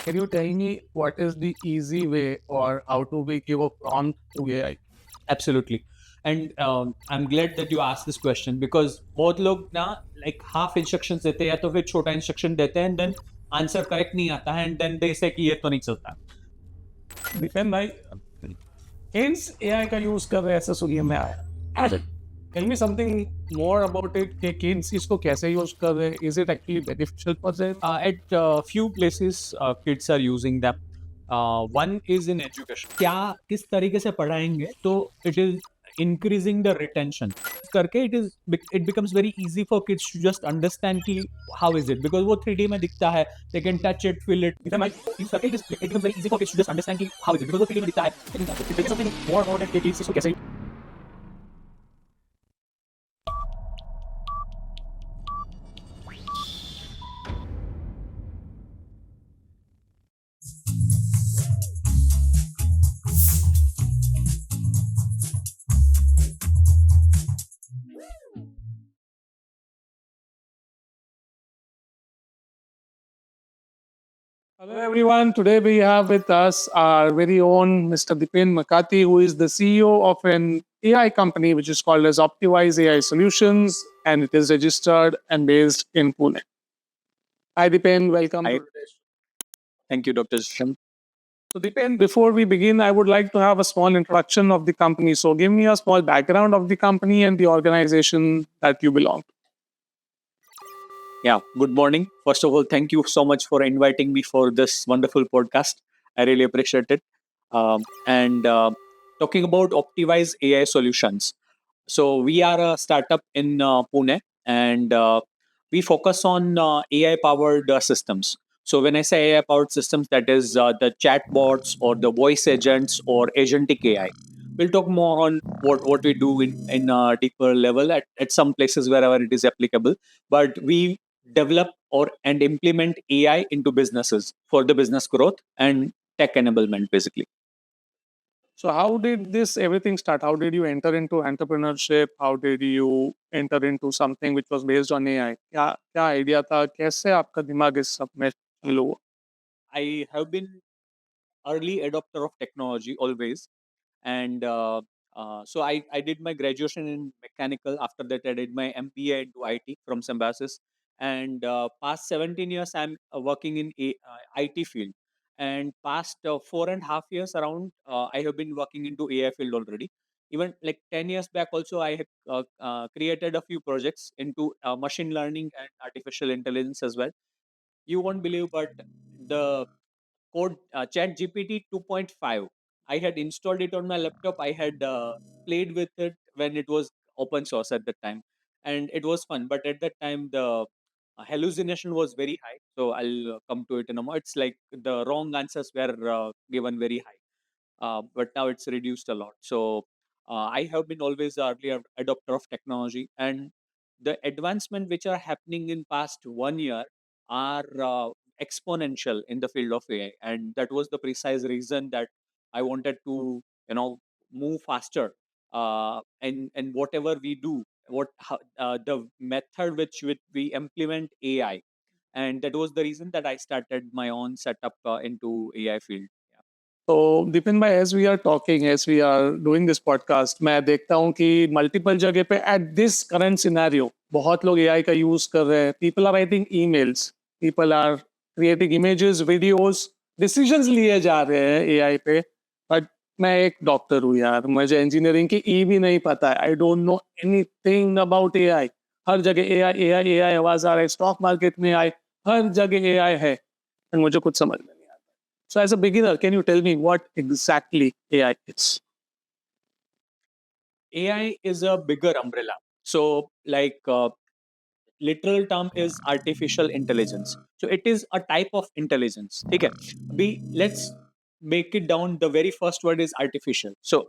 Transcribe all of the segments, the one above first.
Can you tell me what is the easy way or how to we give a prompt to AI? Absolutely. And I'm glad that you asked this question because बहुत लोग ना like half instructions देते हैं या तो फिर छोटा instruction देते हैं and then answer correct नहीं आता है and then they say कि ये तो नहीं चलता. Depend भाई किस AI का यूज कर रहे हैं ऐसा सुनिए मैं आया tell me something more about it कि किड्स इसको कैसे यूज कर रहे हैं is it actually beneficial for them At few places kids are using them. One is in education. क्या किस तरीके से पढ़ाएंगे तो it is increasing the retention. करके it becomes very easy for kids to just understand कि how is it because वो 3D में दिखता है they can touch it feel it it becomes very easy for kids to just understand कि how is it because वो 3D में दिखता है they can touch it. If there is something more about it कि kids इसको कैसे Hello everyone. Today we have with us our very own Mr. Dipin Makati, who is the CEO of an AI company which is called as Optimize AI Solutions, and it is registered and based in Pune. Hi Dipin, welcome Hi. to today's show. Thank you, Dr. Sham. So Dipin, before we begin, I would like to have a small introduction of the company. So give me a small background of the company and the organization that you belong to. Yeah, good morning. First of all, thank you so much for inviting me for this wonderful podcast. I really appreciate it. And talking about Optimize AI solutions. So, we are a startup in Pune and we focus on AI powered systems. So, when I say AI powered systems, that is the chatbots or the voice agents or agentic AI. We'll talk more on what we do in a deeper level at some places wherever it is applicable. But we develop or and implement AI into businesses for the business growth and tech enablement, basically. So how did this everything start? How did you enter into entrepreneurship? How did you enter into something which was based on AI? क्या क्या idea था? कैसे आपका दिमाग इस सब में शामिल हुआ? I have been early adopter of technology always, and so I did my graduation in mechanical. After that, I did my MBA into IT from Symbiosis, and past 17 years I'm working in IT field, and past 4.5 years around I have been working into AI field already. Even like 10 years back, also I have created a few projects into machine learning and artificial intelligence as well. You won't believe, but the code ChatGPT 2.5. I had installed it on my laptop. I had played with it when it was open source at that time, and it was fun. But at that time, the hallucination was very high. So I'll come to it in a moment. It's like the wrong answers were given very high, but now it's reduced a lot. So I have been always the early adopter of technology, and the advancement which are happening in past 1 year are exponential in the field of AI, and that was the precise reason that I wanted to move faster. And whatever we do, the method which we implement AI, and that was the reason that I started my own setup into AI field. तो दिपिन भाई as we are talking as we are doing this podcast मैं देखता हूँ कि multiple जगह पे at this current scenario बहुत लोग एआई का यूज कर रहे हैं people are writing emails people are creating images videos decisions लिए जा रहे हैं एआई पे बट मैं एक डॉक्टर हूँ यार मुझे इंजीनियरिंग की ई भी नहीं पता है I don't know anything about AI हर जगह एआई एआई एआई आवाज आ रहा है स्टॉक मार्केट में आई हर जगह एआई है and मुझे कुछ समझ में नहीं आता So, as a beginner, can you tell me what exactly AI is? AI is a bigger umbrella. So, like literal term is artificial intelligence. So it is a type of intelligence. Okay. Let's make it down. The very first word is artificial. So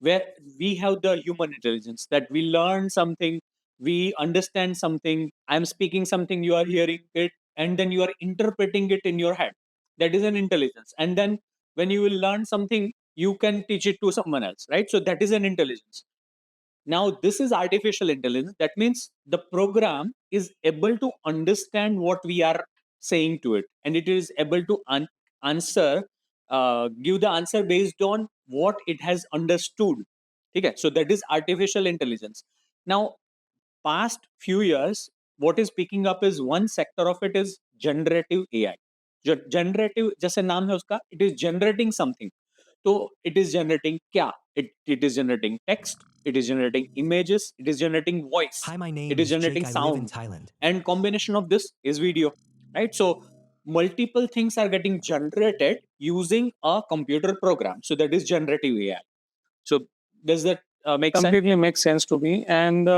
where we have the human intelligence that we learn something, we understand something. I'm speaking something, you are hearing it, and then you are interpreting it in your head. That is an intelligence. And then when you will learn something, you can teach it to someone else, right? So that is an intelligence. Now, this is artificial intelligence. That means the program is able to understand what we are saying to it, and it is able to answer, give the answer based on what it has understood. Okay, so that is artificial intelligence. Now, past few years, what is picking up is one sector of it is generative AI. Generative, जैसे नाम है उसका, it is generating something. So it is generating क्या? It is generating text, it is generating images, it is generating voice, Hi, my name it is is Jake. generating I live in sound, Thailand. and combination of this is video, right? So multiple things are getting generated using a computer program. So that is generative AI. So does that make sense? Completely makes sense to me. And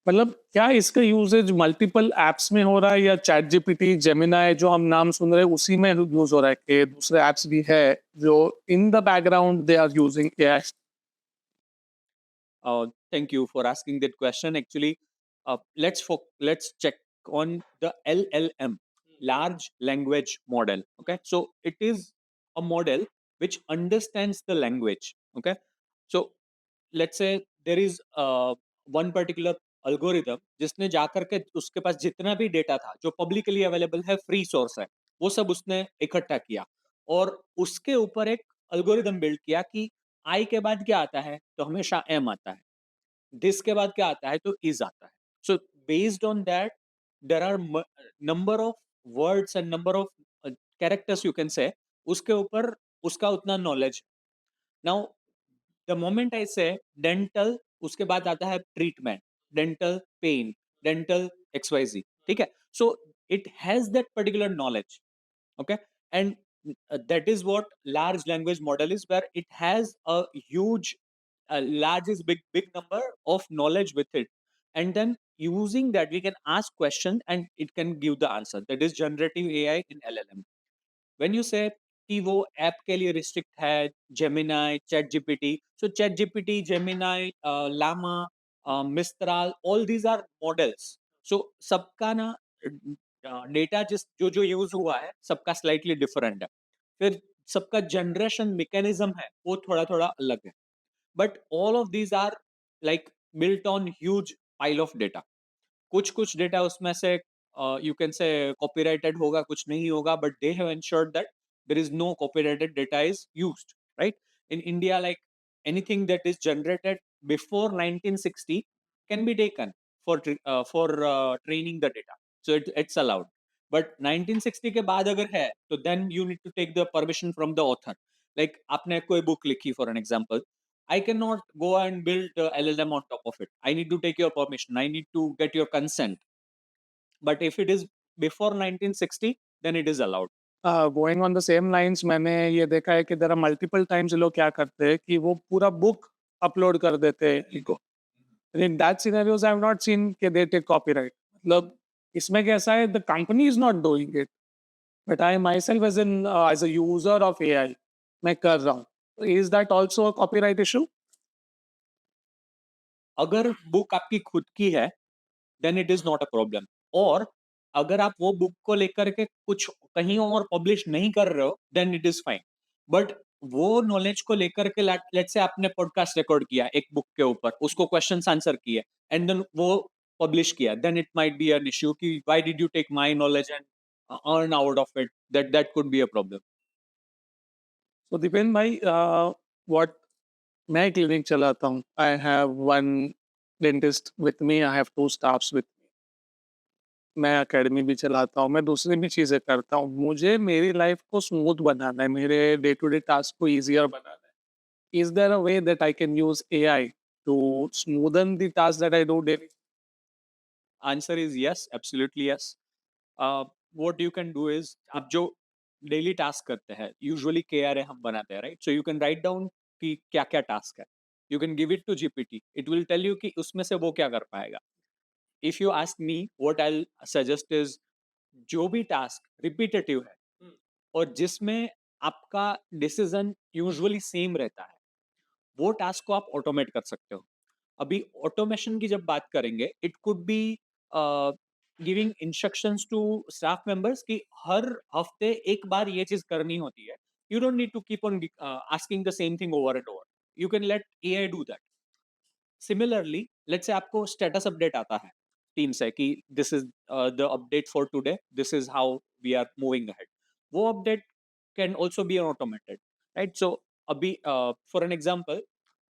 मतलब क्या इसका usage multiple apps में हो रहा है या chat GPT Gemini जो हम नाम सुन रहे हैं उसी में यूज हो रहा है कि दूसरे एप्स भी है जो in the background they are using AI? Thank you for asking that question. Actually, let's check on the LLM, large language model. Okay, so it is a model which understands the language. Okay, so let's say there is one particular algorithm जिसने जाकर के उसके पास जितना भी data था जो publicly available है, free source है, वो सब उसने इकट्ठा किया और उसके ऊपर एक अल्गोरिदम बिल्ड किया कि आई के बाद क्या आता है, तो हमेशा एम आता है, दिस के बाद क्या आता है, तो इज आता है. So based on that there are number of words and number of characters, you can say, उसके ऊपर उसका उतना knowledge. Now the moment I say dental, उसके बाद आता है treatment, dental pain, dental X Y Z. ठीक है, so it has that particular knowledge. Okay, and that is what large language model is, where it has a huge, large is big number of knowledge with it, and then using that we can ask question and it can give the answer. That is generative AI in LLM. When you say कि वो app के लिए restrict है, Gemini, ChatGPT, so ChatGPT, Gemini, Llama, Mistral, all these are models. So सबका ना data जिस जो जो यूज हुआ है सबका स्लाइटली डिफरेंट है. फिर सबका जनरेशन मैकेनिज्म है वो थोड़ा थोड़ा अलग है, but all of these are like built on huge pile of data. कुछ कुछ डेटा उसमें से यू कैन से कॉपीराइटेड होगा, कुछ नहीं होगा, but they have ensured that there is no copyrighted data is used, right? In India, like anything that is generated before 1960 can be taken for training the data, so it's allowed. But 1960 के बाद अगर है तो then you need to take the permission from the author. Like आपने कोई book लिखी for an example, I cannot go and build LLM on top of it. I need to take your permission. I need to get your consent. But if it is before 1960, then it is allowed. Going on the same lines मैंने ये देखा है कि there are multiple times लोग क्या करते हैं कि वो पूरा बुक अपलोड कर देते हैं इनको. In that scenarios I have not seen कि दे टेक कॉपीराइट. मतलब इसमें कैसा है, the company is not doing it but I myself as a user of AI मैं कर रहा हूँ. Is that also a copyright issue? अगर बुक आपकी खुद की है, then it is not a problem. और अगर आप वो बुक को लेकर के कुछ कहीं और पब्लिश नहीं कर रहे हो, then it is fine. But वो नॉलेज को लेकर के लेट्स से आपने पॉडकास्ट रिकॉर्ड किया एक बुक के ऊपर, उसको क्वेश्चंस आंसर किए एंड देन वो पब्लिश किया, then it might be an issue कि why did you take my knowledge and earn out of it. That could be a problem. So Dipen भाई, व्हाट मैं क्लिनिक चलाता हूँ. I have one dentist with me, I have two staffs with. मैं academy भी चलाता हूँ, मैं दूसरी भी चीज़ें करता हूँ. मुझे मेरी लाइफ को स्मूथ बनाना है, मेरे डे टू डे टास्क को ईज़ियर बनाना है. Is there a way that I can use AI to smoothen the task that I do daily? Answer is yes, absolutely yes. What you can do is, आप जो daily task करते हैं, usually KRA हम बनाते हैं, right? So you can write down कि क्या क्या टास्क है. You can give it to GPT, it will tell you कि उसमें से वो क्या कर पाएगा. If you ask me, what I suggest is, जो भी टास्क रिपीटेटिव है और जिसमें आपका डिसीजन यूजुअली सेम रहता है, वो टास्क को आप ऑटोमेट कर सकते हो. अभी ऑटोमेशन की जब बात करेंगे, it could be giving instructions to staff members कि हर हफ्ते एक बार ये चीज करनी होती है. You don't need to keep on asking the same thing over and over. You can let AI do that. Similarly, let's say आपको स्टेटस अपडेट आता है टीम से कि this is the update for today, this is how we are moving ahead. वो update can also be automated, right? So for an example,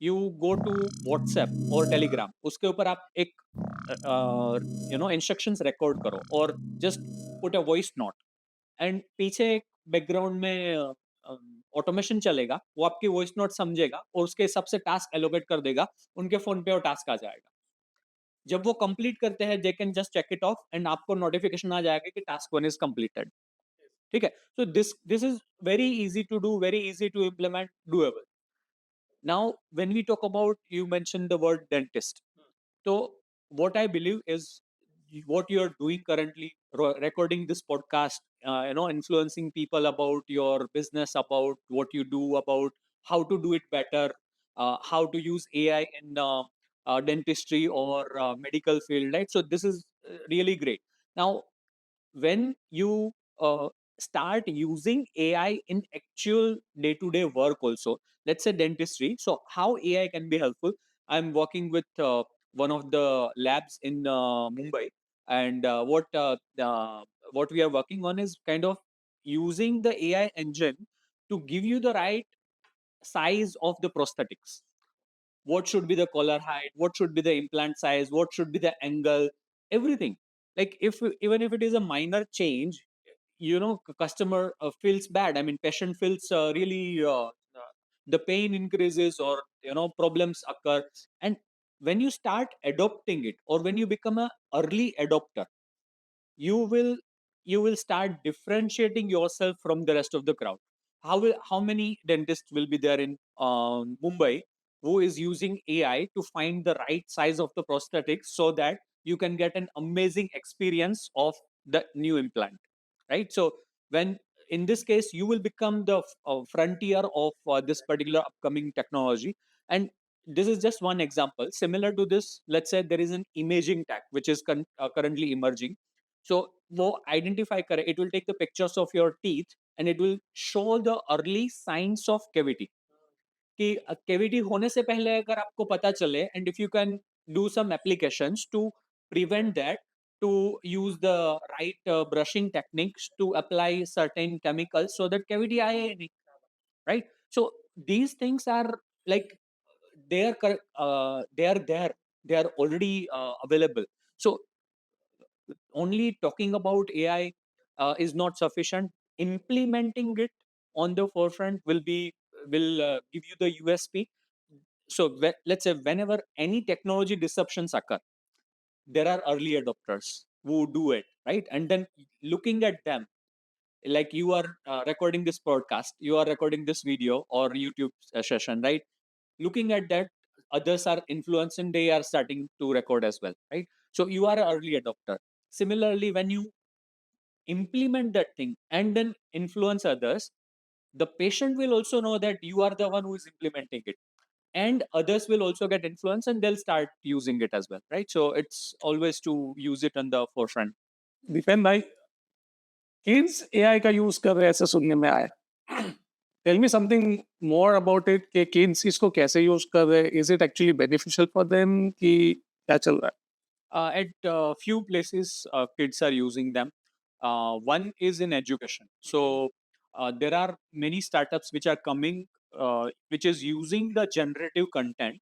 you go to WhatsApp or Telegram, उसके ऊपर आप एक instructions record करो, और just put a voice note, and पीछे एक background में ऑटोमेशन चलेगा, वो आपकी वॉइस नोट समझेगा और उसके हिसाब से टास्क एलोकेट कर देगा, उनके फोन पे वो टास्क आ जाएगा। जब वो कंप्लीट करते हैं, they can just check it off and आपको नोटिफिकेशन आ जाएगा कि टास्क वन इज कंप्लीटेड। ठीक है, so this is very easy to do, very easy to implement, doable. Now when we talk about, you mention the word dentist, so what I believe is what you are doing currently, recording this podcast, influencing people about your business, about what you do, about how to do it better, how to use AI in dentistry or medical field, right? So this is really great. Now, when you start using AI in actual day-to-day work also, let's say dentistry, so how AI can be helpful? I'm working with one of the labs in Mumbai, and what we are working on is kind of using the AI engine to give you the right size of the prosthetics. What should be the collar height, what should be the implant size, what should be the angle, everything. Like, if even if it is a minor change, customer feels bad, I mean patient feels really the pain increases, or problems occur. And when you start adopting it, or when you become a early adopter, you will you will start differentiating yourself from the rest of the crowd. How many dentists will be there in Mumbai who is using AI to find the right size of the prosthetics, so that you can get an amazing experience of the new implant, right? So when, in this case, you will become the frontier of this particular upcoming technology. And this is just one example. Similar to this, let's say there is an imaging tech which is currently emerging. So वो identify करे, it will take the pictures of your teeth and it will show the early signs of cavity, कि cavity होने से पहले अगर आपको पता चले, and if you can do some applications to prevent that, to use the right brushing techniques to apply certain chemicals so that cavity आए ही नहीं, right? So these things are like, they are there, they are already available. So only talking about AI is not sufficient. Implementing it on the forefront will give you the USP. So let's say whenever any technology disruptions occur, there are early adopters who do it, right? And then looking at them, like you are recording this podcast, you are recording this video or YouTube session, right? Looking at that, others are influenced and they are starting to record as well, right? So you are an early adopter. Similarly, when you implement that thing and then influence others, the patient will also know that you are the one who is implementing it, and others will also get influence and they'll start using it as well, right? So it's always to use it on the forefront. Dipen भाई, kids AI का use कर रहे हैं ऐसे सुनने में आया। Tell me something more about it कि किड्स इसको कैसे यूज कर रहे हैं, is it actually beneficial for them कि क्या चल रहा है? At few places, kids are using them. One is in education. So there are many startups which are coming, which is using the generative content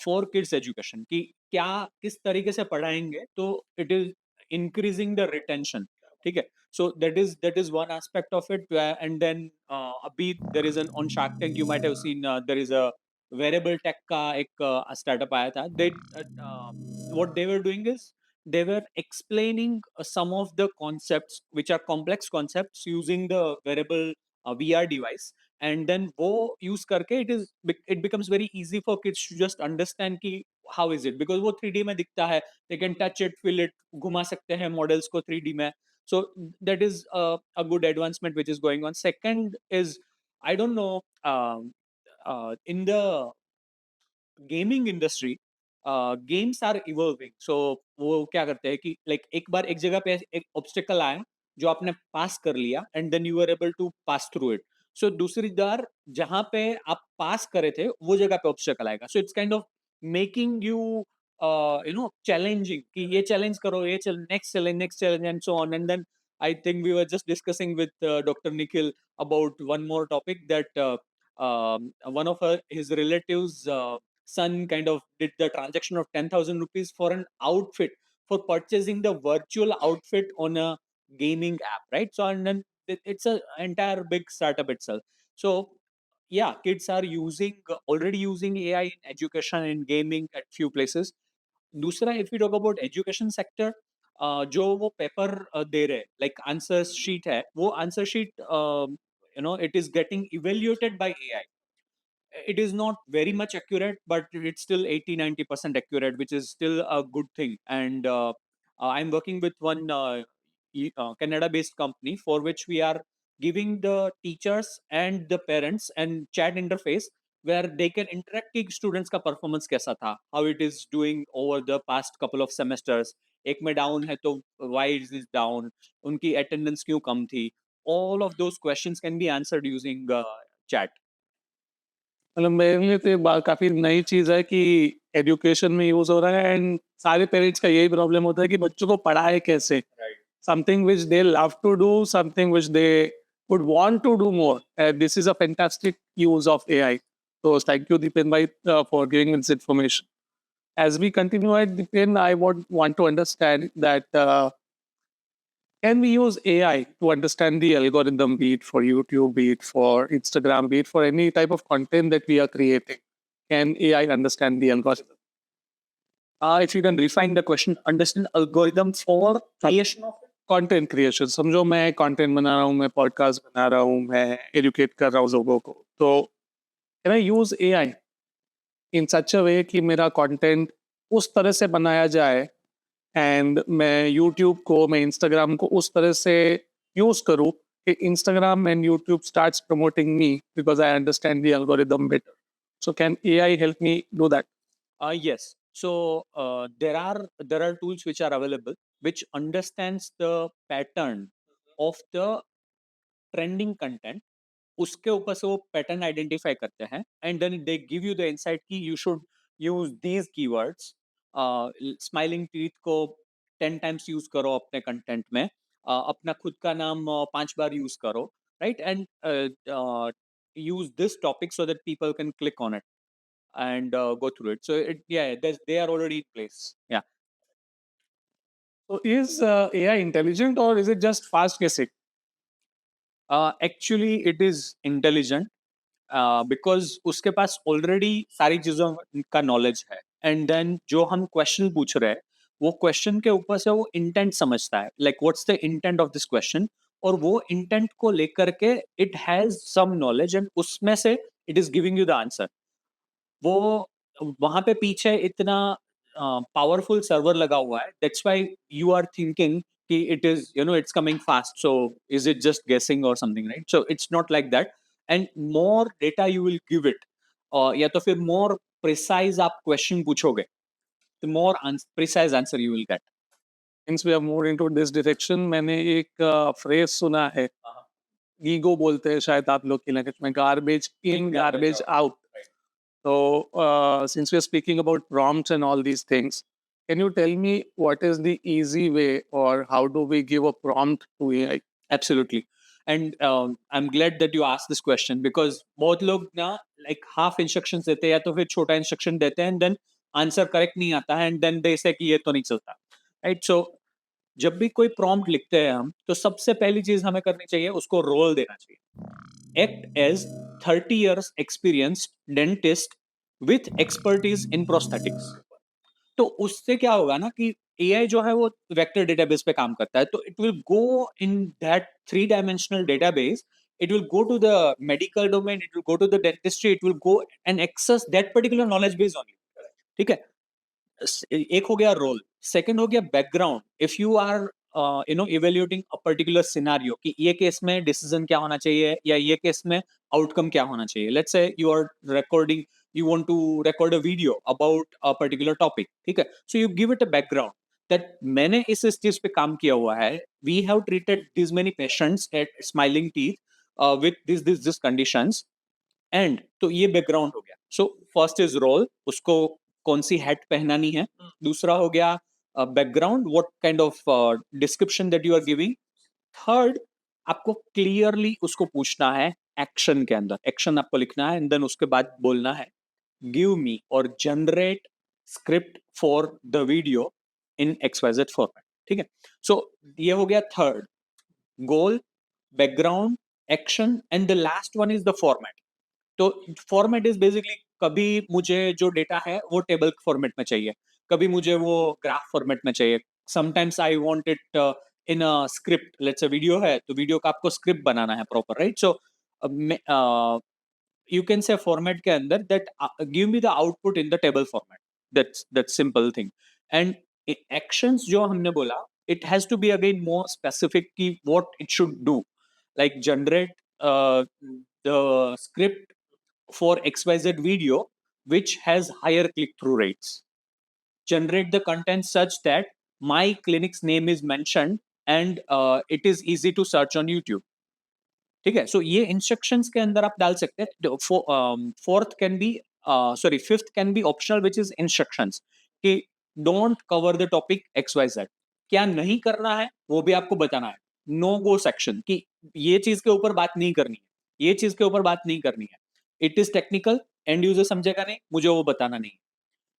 for kids education, कि क्या किस तरीके से पढ़ाएंगे तो it is increasing the retention. ठीक है, so that is one aspect of it. And then अभी there is an on Shark Tank, you might have seen, there is a wearable tech का एक स्टार्टअप आया था। दे what they were doing is they were explaining some of the concepts which are complex concepts using the wearable VR device, and then वो use करके it becomes very easy for kids to just understand कि how is it, because वो 3D में दिखता है, they can touch it, feel it, घुमा सकते हैं models को 3D में. So that is a good advancement which is going on. Second is, I don't know, in the gaming industry, games are evolving. So वो क्या करते हैं कि लाइक एक बार एक जगह पे एक ऑब्स्टिकल आया जो आपने पास कर लिया, and then you are able to pass through it. So दूसरी बार जहां पे आप पास करे थे वो जगह पे ऑब्स्टिकल आएगा. So it's kind of making you challenging, कि ये चैलेंज करो, ये next challenge, next challenge, and so on. And then I think we were just discussing with Dr. Nikhil about one more topic that one of his relatives' son kind of did the transaction of 10,000 rupees for an outfit, for purchasing the virtual outfit on a gaming app, right? So, and then it's a entire big startup itself. So, yeah, kids are already using AI in education and gaming at few places. दूसरा, if we talk about education sector, जो वो paper दे रहे, like answer sheet है, वो answer sheet it is getting evaluated by AI. It is not very much accurate, but it's still 80-90% accurate, which is still a good thing. And I'm working with one Canada based company, for which we are giving the teachers and the parents and chat interface where they can interact कि students का performance कैसा था, how it is doing over the past couple of semesters. एक में down है तो why is it down, उनकी attendance क्यों कम थी. All of those questions can be answered using chat. मतलब मेरे लिए तो ये काफ़ी नई चीज़ है कि एजुकेशन में यूज़ हो रहा है एंड सारे पेरेंट्स का यही प्रॉब्लम होता है कि बच्चों को पढ़ाए कैसे something which they love to do something which they would want to do more. This is a fantastic use of AI. So thank you, Dipen bhai, for giving this information. As we continue at Dipen, I would want to understand that can we use AI to understand the algorithm, be it for YouTube, be it for Instagram, be it for any type of content that we are creating? Can AI understand the algorithm? If you can refine the question, understand algorithm for creation of content creation समझो मैं content बना रहा हूँ मैं podcast बना रहा हूँ मैं एजुकेट कर रहा हूँ लोगों को तो कैन आई यूज एआई इन सच अ वे कि मेरा कंटेंट उस तरह से बनाया जाए एंड मैं यूट्यूब को मैं इंस्टाग्राम को उस तरह से यूज करूँ कि Instagram and YouTube starts promoting me because I understand the algorithm better so can AI help me do that Yes. So there are tools which are available which understands the pattern of the trending content. उसके ऊपर से वो pattern identify करते हैं and then they give you the insight कि you should use these keywords. Smiling teeth को 10 times use करो अपने कंटेंट में. अपना खुद का नाम 5 बार यूज करो, right? And use this topic so that people can click on it and go through it. So they are already in place. Yeah. So is AI intelligent or is it just fast guessing? Actually, it is intelligent because उसके पास already सारी चीजों का knowledge है. And then जो हम question पूछ रहे हैं, वो क्वेश्चन के ऊपर से वो इंटेंट समझता है, like what's the intent of this question. और वो इंटेंट को लेकर के it has some knowledge and उसमें से it is giving you the answer. वो वहां पे पीछे इतना पावरफुल सर्वर लगा हुआ है, that's why you are thinking कि it is it's coming fast, so is it just guessing और something, right? So it's not like that. And more data you will give it, या तो फिर more precise आप question पूछोगे, तो more precise answer you will get. Since we are more into this direction, मैंने एक phrase सुना है ईगो बोलते हैं शायद आप लोग की लैंग्वेज में garbage in garbage out so since we are speaking about prompts and all these things can you tell me what is the easy way or how do we give a prompt to AI? Absolutely. And I'm glad that you asked this question because बहुत लोग ना like half instructions देते हैं या तो फिर छोटा instruction देते हैं and then answer correct नहीं आता है and then they say कि ये तो नहीं चलता, right? So जब भी कोई prompt लिखते हैं हम, तो सबसे पहली चीज हमें करनी चाहिए, उसको रोल देना चाहिए. Act as 30 years experienced dentist with expertise in prosthetics. तो उससे क्या होगा ना कि एआई जो है वो वेक्टर डेटाबेस पे काम करता है, तो it will go in that 3 dimensional database. It will go to the medical domain, it will go to the dentistry, it will go and access that particular knowledge base only. ठीक है? एक हो गया रोल. सेकंड हो गया background. If you are evaluating a particular scenario कि ये case में डिसीजन क्या होना चाहिए या ये केस में आउटकम क्या होना चाहिए. Let's say you are recording, you want to record a video about a particular topic, ठीक है? So you give it a background that मैंने इस चीज पे काम किया हुआ है. We have treated these many patients at Smiling Teeth with this conditions. And तो ये बैकग्राउंड हो गया. सो फर्स्ट इज रोल, उसको कौन सी हैट पहनानी है. दूसरा हो गया background, what kind of description that you are giving. Third, आपको क्लियरली उसको पूछना है एक्शन के अंदर, एक्शन आपको लिखना है एंड देन उसके बाद बोलना है गिव मी और generate script for the video in XYZ format. ठीक है, सो ये हो गया third, goal, background, action and the last one is the format. तो फॉर्मेट इज बेसिकली, कभी मुझे जो डेटा है वो टेबल फॉर्मेट में चाहिए, कभी मुझे वो ग्राफ फॉर्मेट में चाहिए, sometimes I want it in a script. Let's a video है तो वीडियो का आपको स्क्रिप्ट बनाना है proper, right? So you can say format के अंदर that give me the output in the table format, that's simple thing. And actions जो हमने बोला, it has to be again more specific कि what it should do, like generate the script for XYZ video which has higher click through rates, generate the content such that my clinic's name is mentioned and it is easy to search on YouTube. ठीक है, सो ये instructions के अंदर आप डाल सकते हैं। Fourth can be, sorry fifth can be optional which is instructions कि don't cover the topic XYZ, क्या नहीं करना है वो भी आपको बताना है। नो गो सेक्शन कि ये चीज के ऊपर बात नहीं करनी है, ये चीज के ऊपर बात नहीं करनी है, it is technical, and user समझेगा नहीं, मुझे वो बताना नहीं है।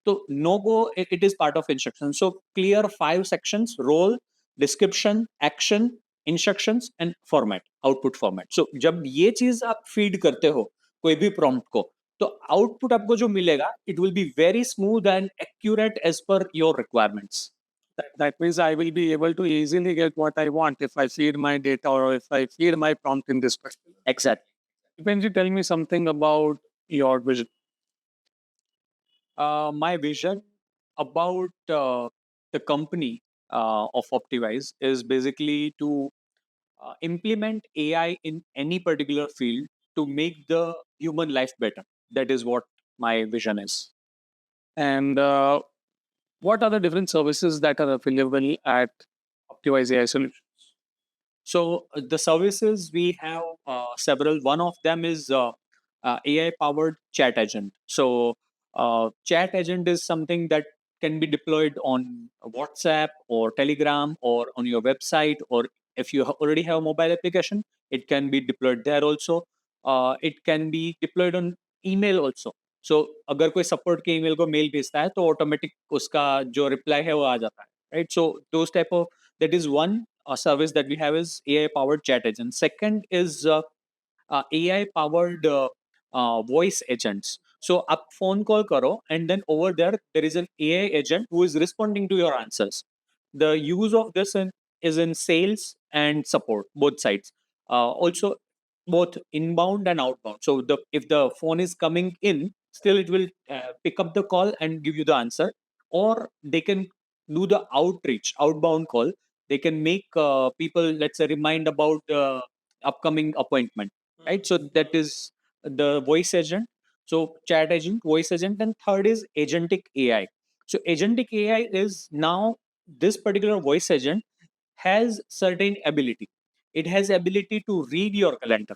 तो no go, it is part of instruction. So clear 5 sections: role, description, action, instructions and format, output format. So जब ये चीज आप फीड करते हो कोई भी prompt को, तो आउटपुट आपको जो मिलेगा, it will be very smooth and accurate as per your requirements. That means I will be able to easily get what I want if I feed my data or if I feed my prompt in this particular. Exactly. Can you tell me something about your vision? My vision about the company of Optimize is basically to implement AI in any particular field to make the human life better. That is what my vision is. And what are the different services that are available at Optimize AI Solutions? So the services we have several. One of them is AI powered chat agent. So chat agent is something that can be deployed on WhatsApp or Telegram or on your website, or if you already have a mobile application, it can be deployed there also. It can be deployed on email also. So अगर कोई support के email को mail भेजता है तो automatic उसका जो reply है वो आ जाता है, right? So those type of, that is one service that we have is AI powered chat agent. Second is AI powered voice agents. So आप phone call करो and then over there is an AI agent who is responding to your answers. The use of this is in sales and support, both sides. Also both inbound and outbound. So the if the phone is coming in, still it will pick up the call and give you the answer, or they can do the outreach, outbound call. They can make people, let's say, remind about upcoming appointment, right? So that is the voice agent. So chat agent, voice agent, and third is agentic AI. So agentic AI is now, this particular voice agent has certain ability. It has ability to read your calendar.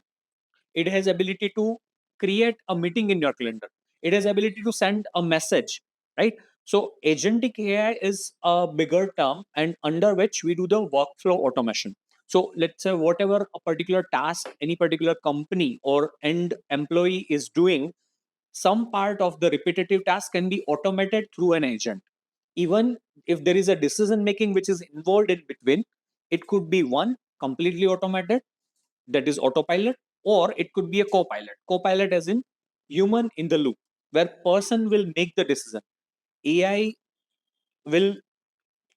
It has ability to create a meeting in your calendar. It has ability to send a message, right? So agentic AI is a bigger term and under which we do the workflow automation. So let's say whatever a particular task any particular company or end employee is doing, some part of the repetitive task can be automated through an agent. Even if there is a decision making which is involved in between, it could be one completely automated, that is autopilot, or it could be a co-pilot as in human in the loop, where person will make the decision. AI will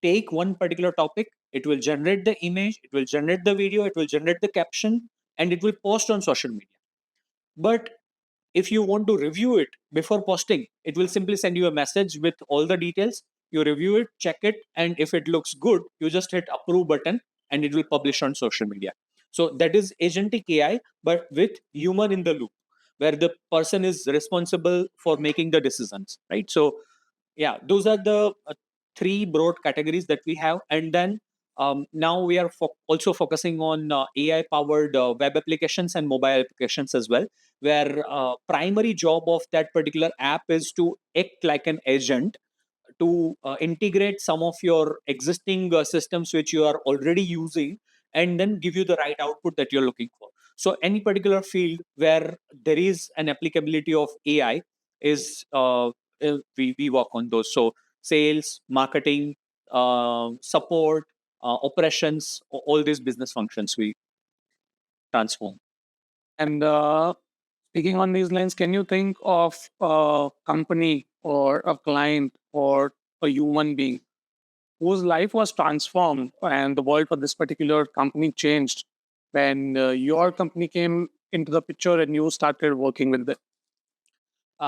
take one particular topic, it will generate the image, it will generate the video, it will generate the caption, and it will post on social media. But if you want to review it before posting, it will simply send you a message with all the details. You review it, check it, and if it looks good, you just hit approve button and it will publish on social media. So that is agentic AI, but with human in the loop, where the person is responsible for making the decisions, right? So yeah, those are the three broad categories that we have. And then now we are also focusing on AI powered web applications and mobile applications as well, where primary job of that particular app is to act like an agent to integrate some of your existing systems which you are already using and then give you the right output that you're looking for. So any particular field where there is an applicability of AI is we work on those. So sales, marketing, support, operations, all these business functions we transform. And speaking on these lines, can you think of a company or a client or a human being whose life was transformed and the world for this particular company changed when your company came into the picture and you started working with it?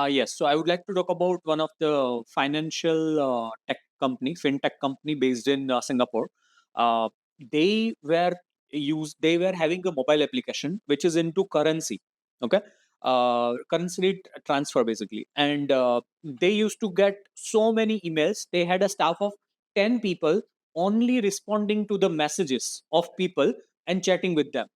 Yes, so I would like to talk about one of the financial tech company, fintech company based in Singapore. Uh, they were they were having a mobile application which is into currency, okay, currency transfer basically, and they used to get so many emails. They had a staff of 10 people only responding to the messages of people and chatting with them.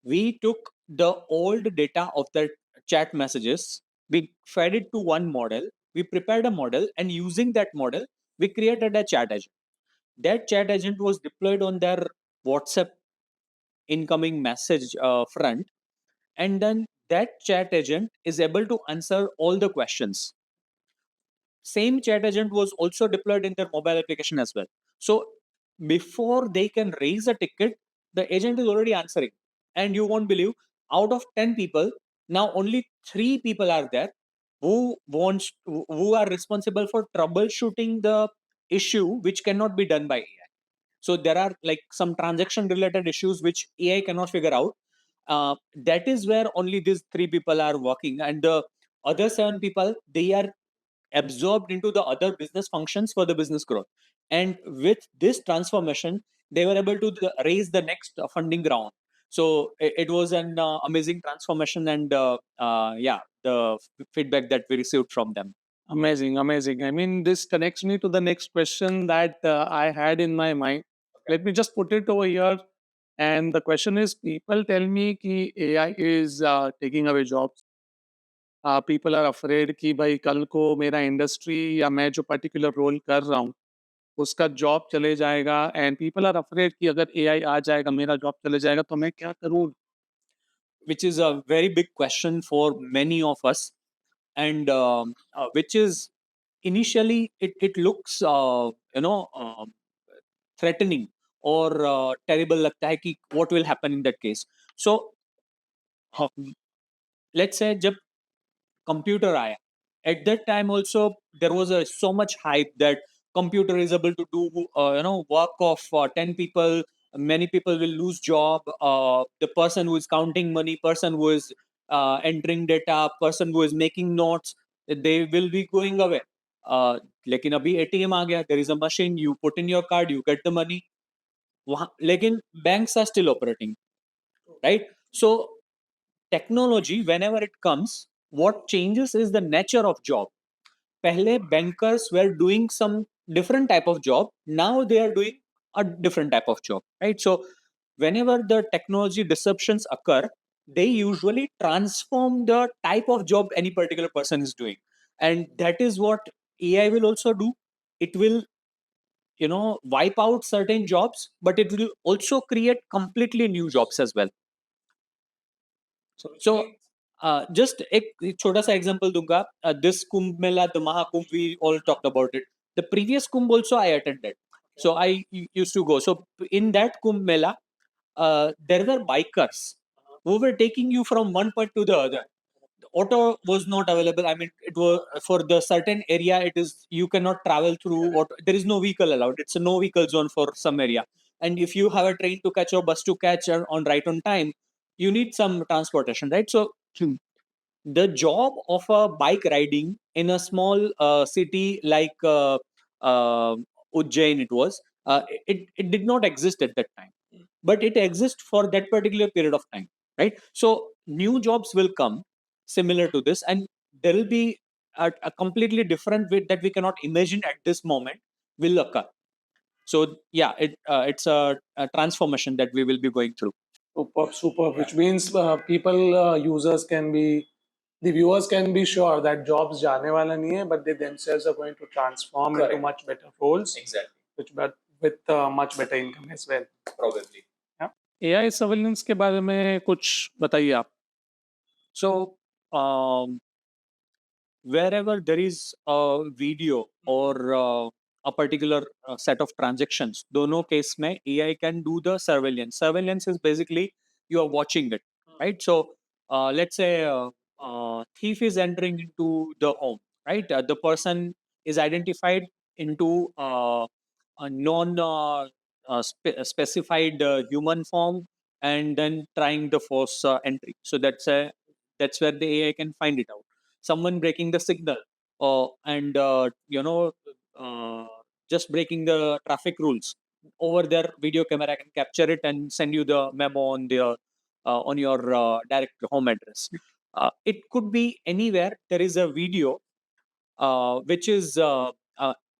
We took the old data of the chat messages, we fed it to one model, we prepared a model, and using that model, we created a chat agent. That chat agent was deployed on their WhatsApp incoming message front, and then that chat agent is able to answer all the questions. Same chat agent was also deployed in their mobile application as well. So before they can raise a ticket, the agent is already answering. And you won't believe, out of 10 people, now only 3 people are there who are responsible for troubleshooting the issue which cannot be done by AI. So there are like some transaction related issues which AI cannot figure out. That is where only these 3 people are working, and the other 7 people, they are absorbed into the other business functions for the business growth. And with this transformation, they were able to raise the next funding round. So it was an amazing transformation, and yeah, the feedback that we received from them. Amazing, amazing. I mean, this connects me to the next question that I had in my mind. Let me just put it over here. And the question is, people tell me कि AI is taking away jobs. People are afraid कि भाई कल को मेरा industry या मैं जो particular role कर रहा हूँ उसका जॉब चले जाएगा एंड पीपल आर अफ्रेड कि अगर एआई आ जाएगा मेरा जॉब चले जाएगा तो मैं क्या करूँ? Which is a very big question for many of us, and which is initially it looks threatening or terrible लगता है कि what will happen in that case. So let's say जब computer आया, at that time also there was a so much hype that computer is able to do work of 10 people. Many people will lose job. The person who is counting money, person who is entering data, person who is making notes, they will be going away. लेकिन अभी ATM आ गया, there is a machine, you put in your card, you get the money. लेकिन banks are still operating, right? So technology, whenever it comes, what changes is the nature of job. Pehle bankers were doing some different type of job, now they are doing a different type of job, right? So whenever the technology disruptions occur, they usually transform the type of job any particular person is doing, and that is what AI will also do. It will wipe out certain jobs, but it will also create completely new jobs as well. So just एक छोटा सा example दूंगा. This Kumbh Mela, the Mahakumbh, we all talked about it. The previous Kumbh also I attended, so I used to go. So in that Kumbh Mela, there were bikers who were taking you from one point to the other. The auto was not available. I mean, it was for the certain area. It is, you cannot travel through. Auto, there is no vehicle allowed. It's a no vehicle zone for some area. And if you have a train to catch or bus to catch on right on time, you need some transportation, right? So the job of a bike riding in a small city like Ujjain, it was it did not exist at that time, but it exists for that particular period of time, right? So new jobs will come similar to this, and there will be a completely different way that we cannot imagine at this moment will occur. So yeah, it's a transformation that we will be going through. Superb, superb. Which means people, users can be, the viewers can be sure that jobs जाने वाला नहीं है, but they themselves are going to transform into Correct. much better roles, Exactly. which but with much better income as well. Probably. AI surveillance के बारे में कुछ बताइए आप. So, wherever there is a video or a particular set of transactions, दोनों case में AI can do the surveillance. Surveillance is basically you are watching it, right? So, let's say thief is entering into the home, right? The person is identified into a non specified human form and then trying the force entry. So that's where the AI can find it out. Someone breaking the signal and uh, just breaking the traffic rules, over their video camera can capture it and send you the memo on your direct home address. It could be anywhere there is a video which is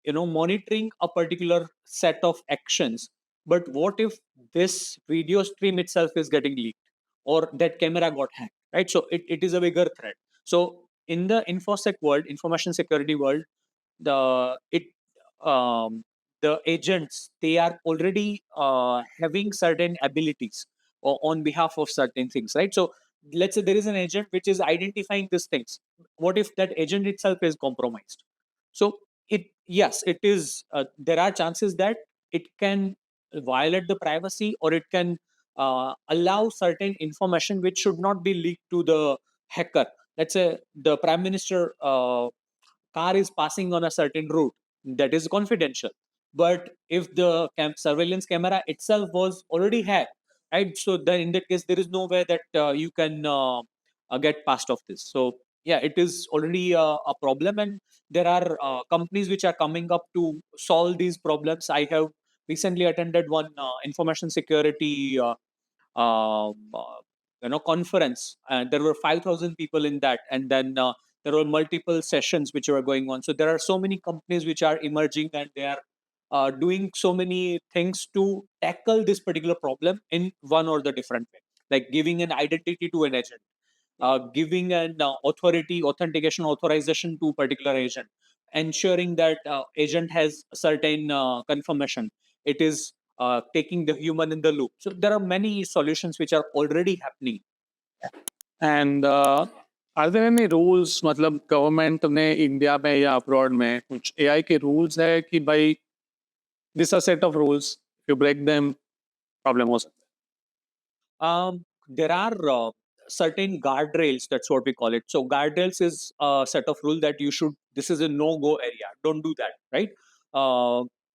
monitoring a particular set of actions. But what if this video stream itself is getting leaked, or that camera got hacked, right? So it is a bigger threat. So in the infosec world, information security world, the it the agents, they are already having certain abilities on behalf of certain things, right? So let's say there is an agent which is identifying these things. What if that agent itself is compromised? So it is there are chances that it can violate the privacy, or it can allow certain information which should not be leaked to the hacker. Let's say the prime minister car is passing on a certain route that is confidential, but if the surveillance camera itself was already hacked, right? So then in that case there is no way that you can get past of this. So yeah, it is already a problem, and there are companies which are coming up to solve these problems. I have recently attended one information security conference, and there were 5,000 people in that, and then there were multiple sessions which were going on. So there are so many companies which are emerging, and they are doing so many things to tackle this particular problem in one or the different way, like giving an identity to an agent, giving an authentication authorization to particular agent, ensuring that agent has certain confirmation. It is taking the human in the loop. So there are many solutions which are already happening. And are there any rules, मतलब government ने India में या abroad में कुछ AI के rules है कि भाई this are set of rules, you break them problem हो सकता There are certain guardrails. That's what we call it. So guardrails is a set of rule that you should. This is a no-go area. Don't do that. Right.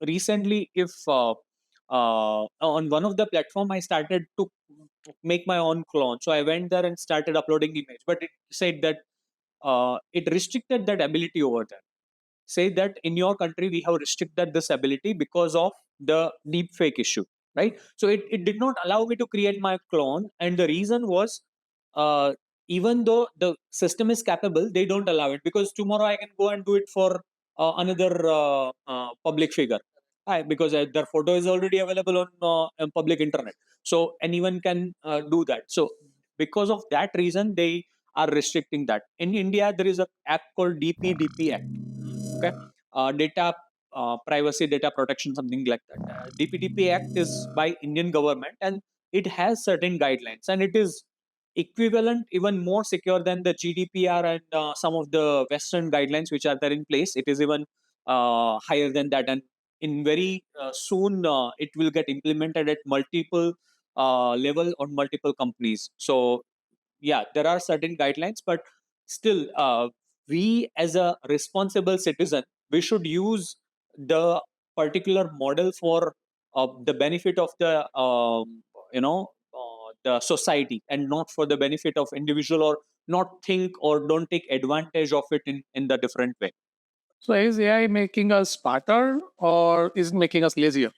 Recently, if on one of the platform, I started to make my own clone. So I went there and started uploading image, but it said that it restricted that ability over there. Say that in your country we have restricted this ability because of the deep fake issue, right? So it did not allow me to create my clone, and the reason was uh, even though the system is capable, they don't allow it, because tomorrow I can go and do it for another public figure. Because their photo is already available on public internet, so anyone can do that. So because of that reason, they are restricting that. In India, there is a act called DPDP Act. Okay. Data privacy, data protection, something like that. DPDP Act is by Indian government, and it has certain guidelines, and it is equivalent, even more secure than the GDPR and some of the Western guidelines which are there in place. It is even higher than that, and in very soon it will get implemented at multiple level on multiple companies. So yeah, there are certain guidelines, but still we as a responsible citizen, we should use the particular model for the benefit of the society, and not for the benefit of individual, or not think or don't take advantage of it in the different way. है. So is AI making us smarter or is it making us lazier?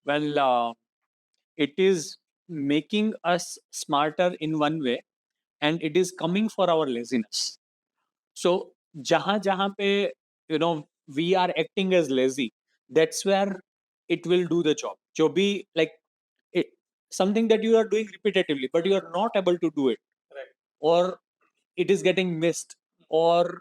Well, it is making us smarter in one way, and it is coming for our laziness. So jahan jahan pe, we are acting as lazy, that's where it will do the job. Jo bhi, like, it, something that you are doing repetitively but you are not able to do it, or it is getting missed, or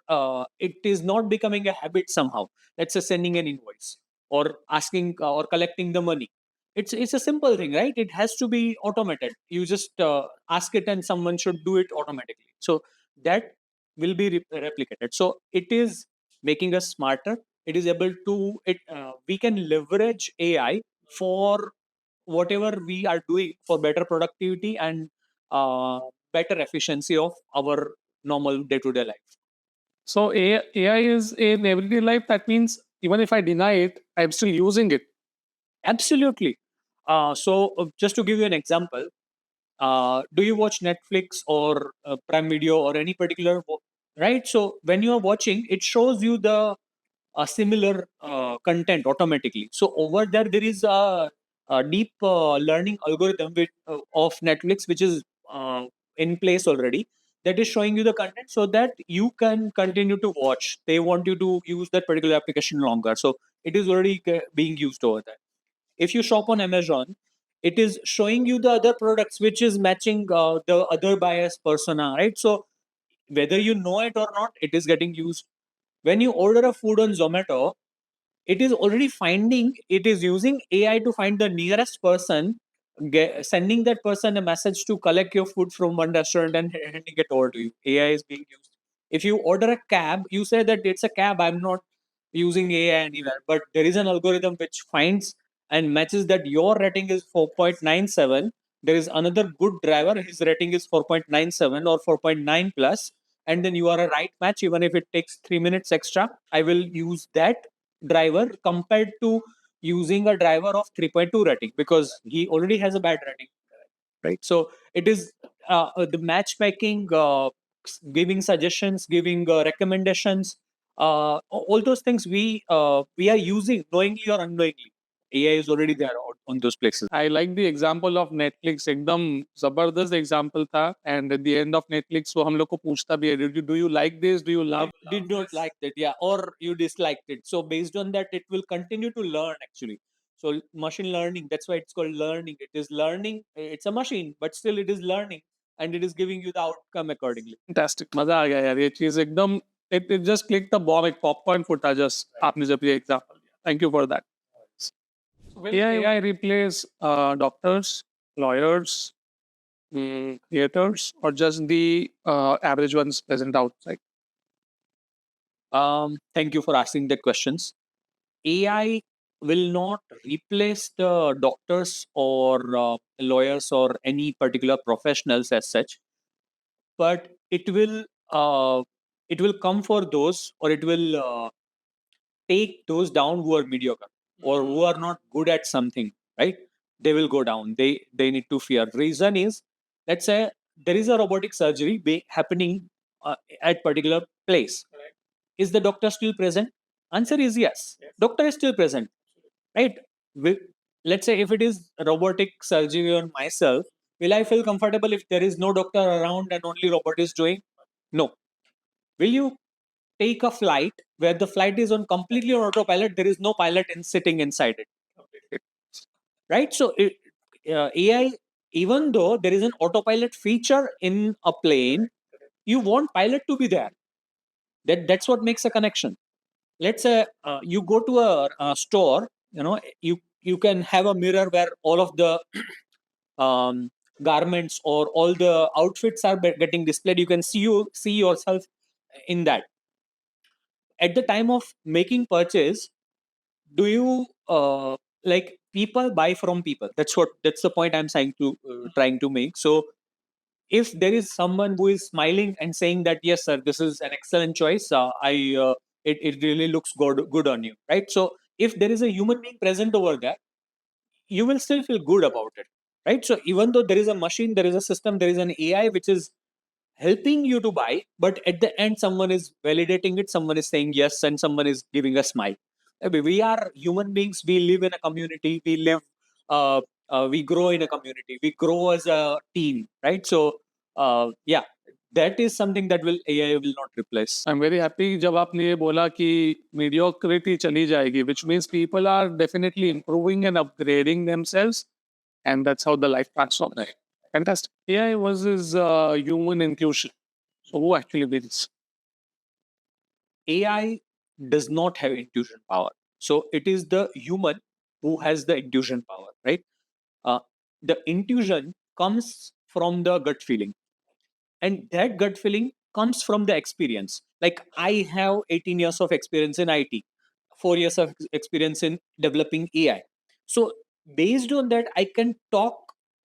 it is not becoming a habit somehow. Let's say sending an invoice, or asking or collecting the money. It's a simple thing, right? It has to be automated. You just ask it, and someone should do it automatically. So that will be replicated. So it is making us smarter. It is able to we can leverage AI for whatever we are doing for better productivity and better efficiency of our normal day-to-day life. So AI is in everyday life. That means even if I deny it, I'm still using it. Absolutely. Just to give you an example, do you watch Netflix or Prime Video or any particular, right? So when you are watching, it shows you the similar content automatically. So over there is a deep learning algorithm of Netflix, which is in place already, that is showing you the content so that you can continue to watch. They want you to use that particular application longer. So it is already being used over there. If you shop on Amazon, it is showing you the other products which is matching the other buyer's persona, right? So whether you know it or not, it is getting used. When you order a food on Zomato, it is already finding, it is using AI to find the nearest person, sending that person a message to collect your food from one restaurant and handing it over to you. AI is being used. If you order a cab, you say that it's a cab, I'm not using AI anywhere, but there is an algorithm which finds and matches that your rating is 4.97. There is another good driver, his rating is 4.97 or 4.9 plus, and then you are a right match. Even if it takes 3 minutes extra, I will use that driver compared to using a driver of 3.2 rating, because he already has a bad rating, right? So it is the matchmaking, giving suggestions, giving recommendations, all those things we are using knowingly or unknowingly. AI is already there on those places. I like the example of Netflix. एकदम जबरदस्त example था. And at the end of Netflix, वो हम लोग को पूछता भी है, do you like this? Do you love? Did not like that, yeah, or you disliked it. So based on that, it will continue to learn actually. So machine learning, that's why it's called learning. It is learning. It's a machine, but still it is learning, and it is giving you the outcome accordingly. Fantastic. मजा आ गया यार ये चीज एकदम. It just clicked the bomb. एक popcorn फूटा just आपने जब ये example दिया. Thank you for that. Will AI replace doctors, lawyers, creators, or just the average ones present outside? Thank you for asking that questions. AI will not replace the doctors or lawyers or any particular professionals as such, but it will come for those, or it will take those down who are mediocre or who are not good at something, right? They will go down. They need to fear. Reason is, let's say there is a robotic surgery happening at particular place. Is the doctor still present? Answer is yes. Doctor is still present, right? Let's say if it is robotic surgery on myself, will I feel comfortable if there is no doctor around and only robot is doing? No. Will you take a flight where the flight is on completely on autopilot? There is no pilot sitting inside it, right? So AI, even though there is an autopilot feature in a plane, you want pilot to be there. That's what makes a connection. Let's say you go to a store, you can have a mirror where all of the um, garments or all the outfits are getting displayed. You can see yourself in that. At the time of making purchase, do you like, people buy from people? That's the point I'm trying to make. So if there is someone who is smiling and saying that, yes sir, this is an excellent choice, it really looks good on you, right? So if there is a human being present over there, you will still feel good about it, right? So even though there is a machine, there is a system, there is an AI which is helping you to buy, but at the end someone is validating it, someone is saying yes, and someone is giving a smile. We are human beings, we live in a community, uh, we grow in a community, we grow as a team, right? So yeah, that is something that will AI will not replace. I'm very happy जब आपने ये बोला कि mediocrity चली जाएगी, which means people are definitely improving and upgrading themselves, and that's how the life transforms. Right. Fantastic. AI versus human inclusion. So who actually wins? AI does not have intuition power. So it is the human who has the intuition power, right? uh, the intuition comes from the gut feeling, and that gut feeling comes from the experience. Like, I have 18 years of experience in IT, 4 years of experience in developing AI. So based on that, I can talk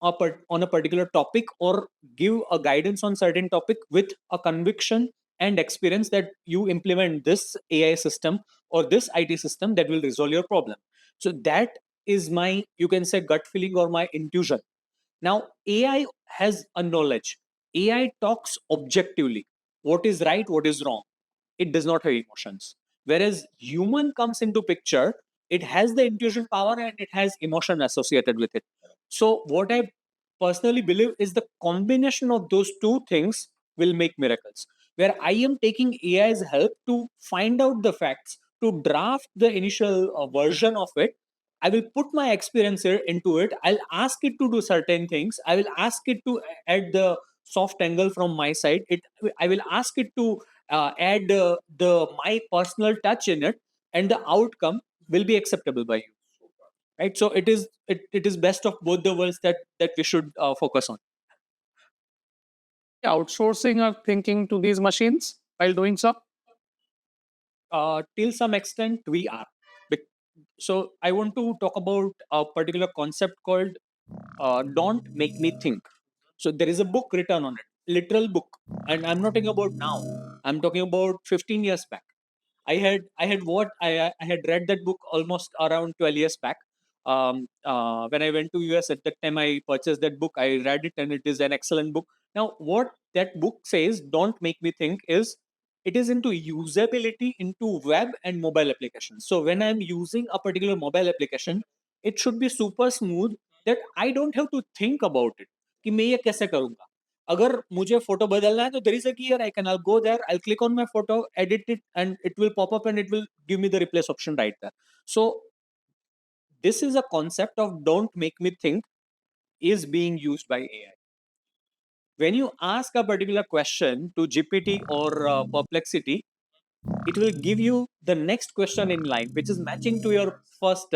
on a particular topic, or give a guidance on certain topic with a conviction and experience that you implement this AI system or this IT system that will resolve your problem. So that is my, you can say, gut feeling or my intuition. Now, AI has a knowledge. AI talks objectively. What is right, what is wrong. It does not have emotions. Whereas human comes into picture, it has the intuition power and it has emotion associated with it. So what I personally believe is the combination of those two things will make miracles. Where I am taking AI's help to find out the facts, to draft the initial version of it. I will put my experience here into it. I'll ask it to do certain things. I will ask it to add the soft angle from my side. I will ask it to add the my personal touch in it, and the outcome will be acceptable by you, right? So it is best of both the worlds that we should focus on. Outsourcing our thinking to these machines while doing so? Till some extent we are. So I want to talk about a particular concept called don't make me think. So there is a book written on it, literal book, and I'm not talking about now. I'm talking about 15 years back. I had read that book almost around 12 years back. When I went to US at that time, I purchased that book. I read it, and it is an excellent book. Now, what that book says, "Don't make me think," is it is into usability into web and mobile applications. So when I'm using a particular mobile application, it should be super smooth, that I don't have to think about it कि मैं ये कैसे करूंगा. अगर मुझे photo बदलना है तो there is a key here. I can I'll go there, I'll click on my photo, edit it, and it will pop up and it will give me the replace option right there. So this is a concept of don't make me think is being used by AI. When you ask a particular question to GPT or Perplexity, it will give you the next question in line, which is matching to your first.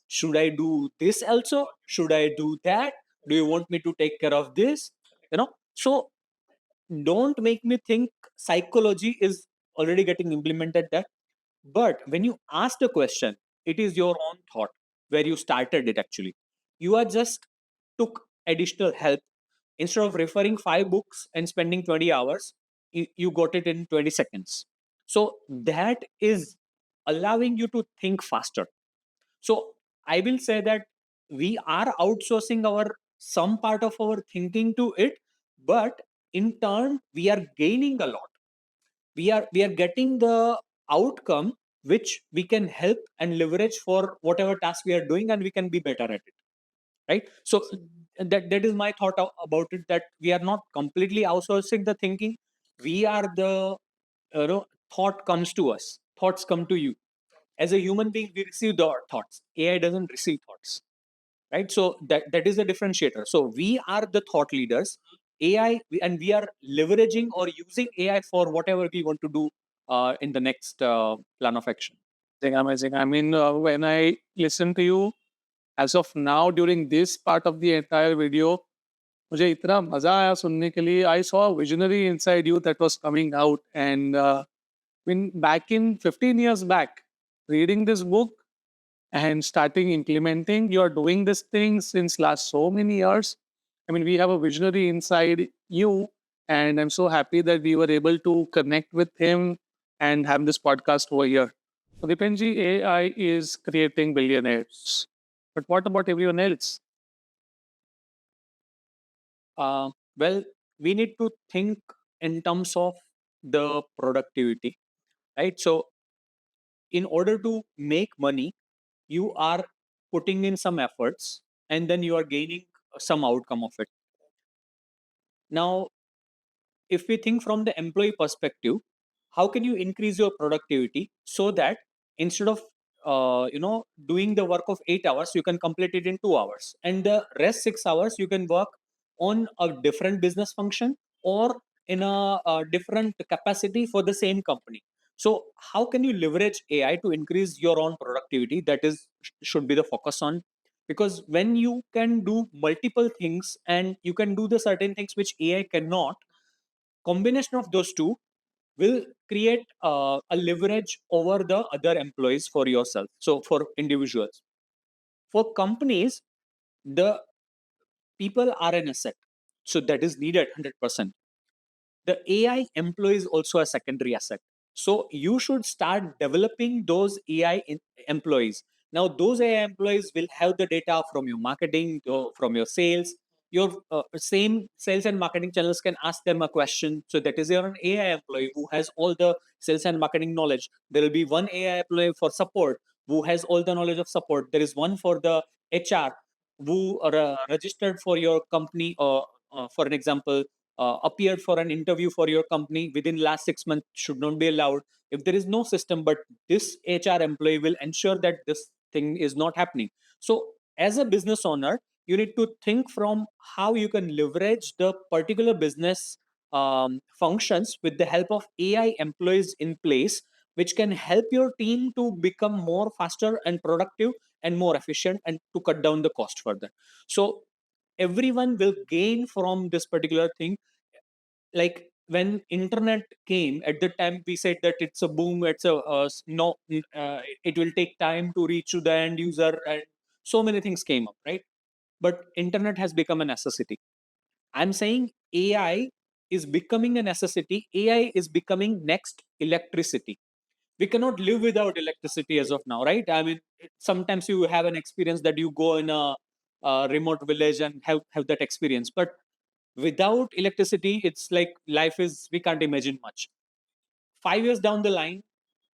Should I do this also? Should I do that? Do you want me to take care of this? So don't make me think psychology is already getting implemented there. But when you ask the question, it is your own thought where you started it actually. You are just took additional help. Instead of referring 5 books and spending 20 hours, you got it in 20 seconds. So that is allowing you to think faster. So I will say that we are outsourcing our some part of our thinking to it, but in turn we are gaining a lot. We are getting the outcome which we can help and leverage for whatever task we are doing, and we can be better at it, right? So that is my thought about it, that we are not completely outsourcing the thinking. We are the, you know thought comes to us, thoughts come to you. As a human being, we receive the thoughts. AI doesn't receive thoughts, right? So that is a differentiator. So we are the thought leaders. And we are leveraging or using AI for whatever we want to do in the next plan of action. Amazing. I mean, when I listen to you, as of now, during this part of the entire video, मुझे इतना मजा आया सुनने के लिए. I saw a visionary inside you that was coming out. And when back in 15 years back, reading this book and starting implementing, you are doing this thing since last so many years. I mean, we have a visionary inside you, and I'm so happy that we were able to connect with him and have this podcast over here. So, Dipenji, AI is creating billionaires. But what about everyone else? Well, we need to think in terms of the productivity, right? So in order to make money, you are putting in some efforts, and then you are gaining some outcome of it. Now, if we think from the employee perspective, how can you increase your productivity so that instead of doing the work of 8 hours, you can complete it in 2 hours, and the rest 6 hours you can work on a different business function, or in a different capacity for the same company. So how can you leverage AI to increase your own productivity? That is should be the focus on, because when you can do multiple things and you can do the certain things which AI cannot, combination of those two will create a leverage over the other employees for yourself. So for individuals, for companies, the people are an asset, so that is needed 100%. The AI employee is also a secondary asset. So you should start developing those employees. Now, those AI employees will have the data from your marketing, from your sales. Your same sales and marketing channels can ask them a question. So that is your AI employee who has all the sales and marketing knowledge. There will be one AI employee for support who has all the knowledge of support. There is one for the HR who are registered for your company, or for an example, appeared for an interview for your company within last 6 months should not be allowed. If there is no system, but this HR employee will ensure that this thing is not happening. So as a business owner, you need to think from how you can leverage the particular business functions with the help of AI employees in place, which can help your team to become more faster and productive and more efficient, and to cut down the cost further. So everyone will gain from this particular thing. Like when internet came, at the time we said that it's a boom, it's a no, it will take time to reach to the end user, and so many things came up, right? But internet has become a necessity. I'm saying AI is becoming a necessity. AI is becoming next electricity. We cannot live without electricity as of now, right? I mean, sometimes you have an experience that you go in a remote village and have that experience, but without electricity, it's like life is, we can't imagine much. 5 years down the line,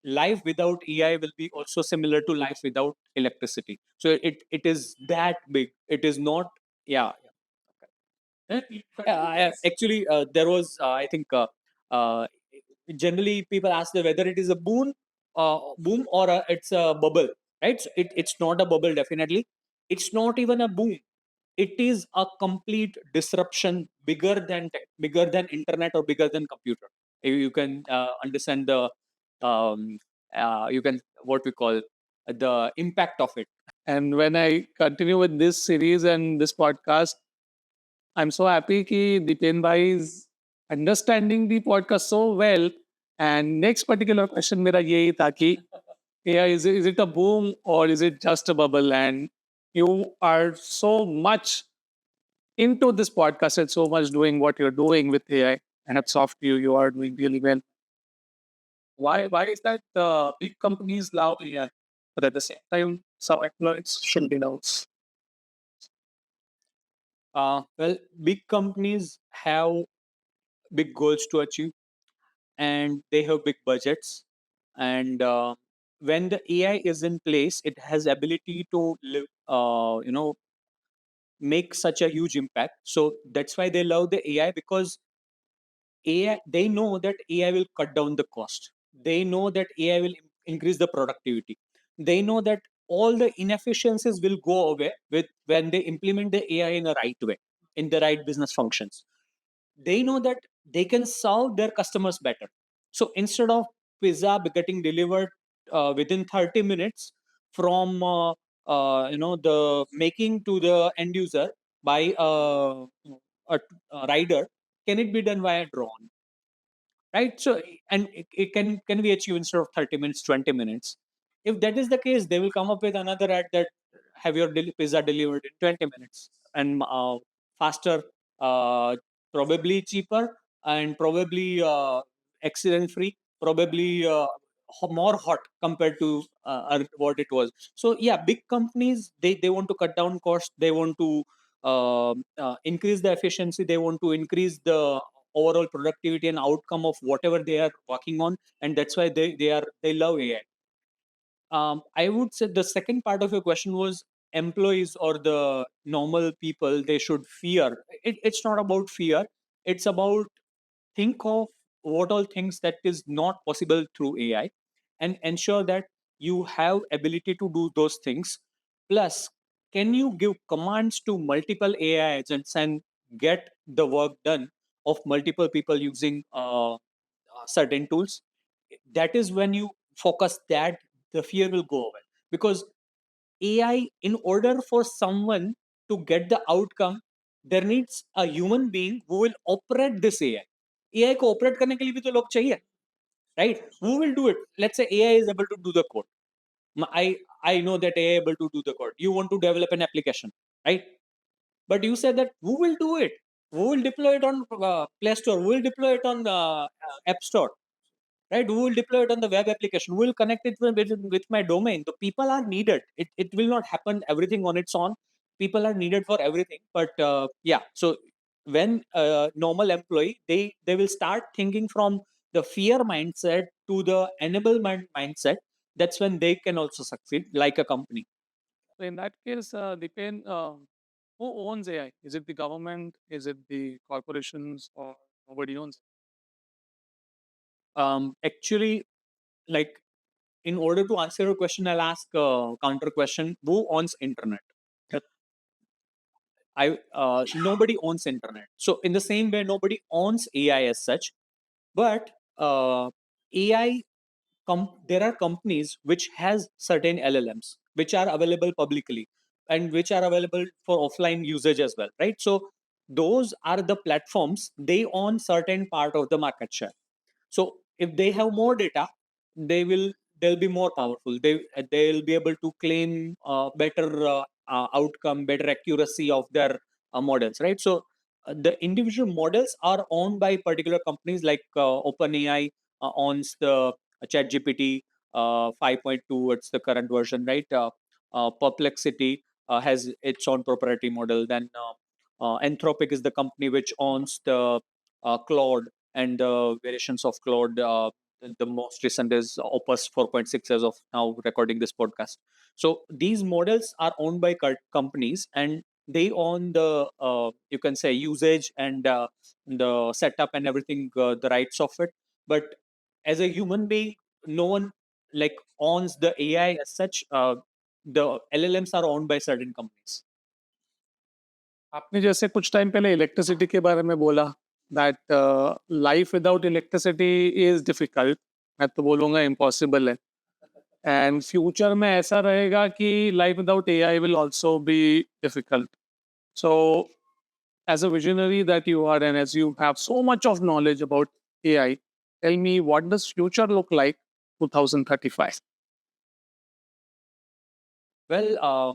life without AI will be also similar to life without electricity. So it is that big. It is not. Yeah. Actually, there was, I think, uh, generally people ask whether it is a boom or it's a bubble, right? So it's not a bubble, definitely. It's not even a boom. It is a complete disruption, bigger than internet or bigger than computer. You can understand the, um, you can, what we call, the impact of it. And when I continue with this series and this podcast, I'm so happy कि Dipen bhai is understanding the podcast so well. And next particular question मेरा यही था कि yeah, is it a boom or is it just a bubble? And you are so much into this podcast and so much doing what you're doing with AI. And hats off to you. You are doing really well. Why is that big companies love AI, but at the same time, some employees should be knows? Well, big companies have big goals to achieve, and they have big budgets. And when the AI is in place, it has ability to live, make such a huge impact. So that's why they love the AI, because AI, they know that AI will cut down the cost. They know that AI will increase the productivity. They know that all the inefficiencies will go away with when they implement the AI in the right way, in the right business functions. They know that they can serve their customers better. So instead of pizza getting delivered within 30 minutes from the making to the end user by a rider, can it be done via drone? Right? So and it can be achieved instead of 30 minutes, 20 minutes. If that is the case, they will come up with another ad that have your pizza delivered in 20 minutes, and faster, probably cheaper, and probably accident free, probably more hot compared to what it was. So yeah, big companies, they want to cut down costs, they want to increase the efficiency, they want to increase the overall productivity and outcome of whatever they are working on, and that's why they love AI. I would say the second part of your question was employees or the normal people, they should fear. It's not about fear. It's about think of what all things that is not possible through AI, and ensure that you have ability to do those things. Plus, can you give commands to multiple AI agents and get the work done of multiple people using certain tools? that is when you focus that, the fear will go away. Because AI, in order for someone to get the outcome, there needs a human being who will operate this AI. AI को operate करने के लिए भी तो लोग चाहिए, right? Who will do it? Let's say AI is able to do the code. I know that AI is able to do the code. You want to develop an application, right? But you said that who will do it? Who will deploy it on Play Store? Who will deploy it on App Store? Right? Who will deploy it on the web application? Who will connect it with my domain? The people are needed. It will not happen everything on its own. People are needed for everything. But yeah, so when a normal employee, they will start thinking from the fear mindset to the enablement mindset. That's when they can also succeed like a company. So in that case, depend who owns AI? Is it the government? Is it the corporations, or nobody owns? Actually, like, in order to answer your question, I'll ask a counter question: who owns internet? Nobody owns internet. So in the same way, nobody owns AI as such. But AI, there are companies which has certain LLMs which are available publicly and which are available for offline usage as well, right? So those are the platforms. They own certain part of the market share. So if they have more data, they'll be more powerful. They'll be able to claim better outcome, better accuracy of their models, right? So the individual models are owned by particular companies, like OpenAI owns the ChatGPT 5.2. It's the current version, right? Perplexity has its own proprietary model. Then Anthropic is the company which owns the Claude and variations of Claude. The most recent is Opus 4.6 as of now, recording this podcast. So these models are owned by companies, and they own the you can say usage and the setup and everything, the rights of it. But as a human being, no one like owns the AI as such. The LLMs are owned by certain companies. आपने जैसे कुछ time पहले electricity के बारे में बोला that life without electricity is difficult, मैं तो बोलूँगा इम्पॉसिबल है। एंड फ्यूचर में ऐसा रहेगा कि life without AI will also be difficult. So as a visionary that you are, and as you have so much of knowledge about AI, tell me, what does future look like 2035? Well,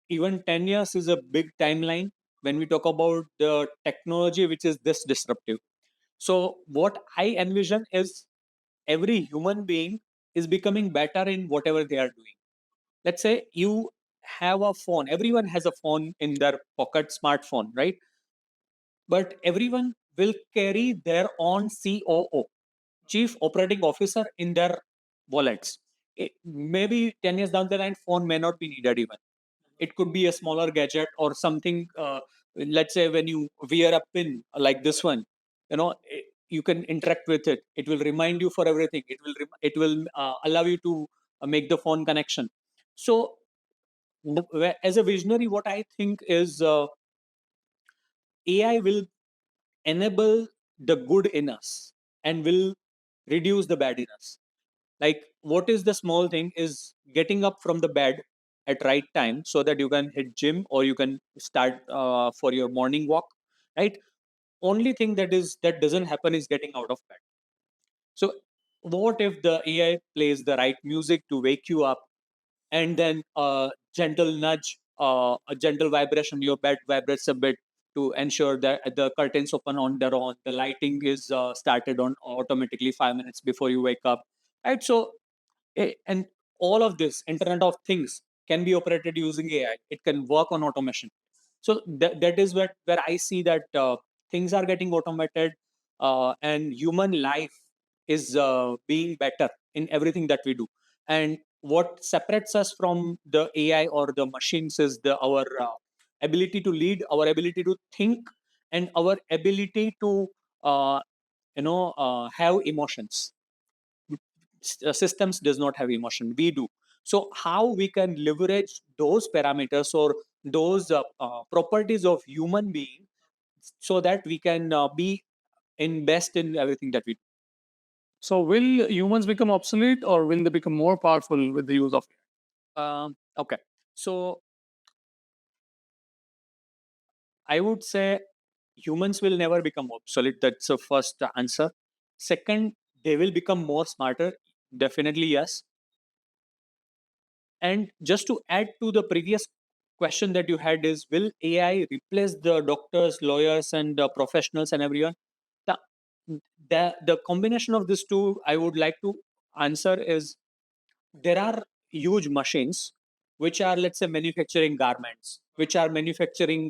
even 10 years is a big timeline when we talk about the technology which is this disruptive. So what I envision is every human being is becoming better in whatever they are doing. Let's say you have a phone, everyone has a phone in their pocket, smartphone, right? But everyone will carry their own COO, chief operating officer, in their wallets. Maybe 10 years down the line, phone may not be needed even. It could be a smaller gadget or something. Let's say when you wear a pin like this one, you can interact with it. It will remind you for everything. It will allow you to make the phone connection. So as a visionary, what I think is AI will enable the good in us and will reduce the bad in us. Like, what is the small thing is getting up from the bed at right time so that you can hit gym or you can start for your morning walk, right? Only thing that doesn't happen is getting out of bed. So what if the AI plays the right music to wake you up, and then a gentle nudge, a gentle vibration, your bed vibrates a bit to ensure that the curtains open on their own, the lighting is started on automatically 5 minutes before you wake up, right? So and all of this Internet of Things can be operated using AI. It can work on automation. So that is where I see that things are getting automated, and human life is being better in everything that we do. And what separates us from the AI or the machines is our ability to lead, our ability to think, and our ability to uh, have emotions. Systems does not have emotion, we do. So how we can leverage those parameters or those properties of human being, so that we can be in best in everything that we do. So will humans become obsolete or will they become more powerful with the use of Okay, so I would say humans will never become obsolete. That's the first answer. Second, they will become more smarter. Definitely, yes. And just to add to the previous question that you had is, will AI replace the doctors, lawyers, and professionals and everyone? The, the combination of these two, I would like to answer is, there are huge machines which are, let's say, manufacturing garments, which are manufacturing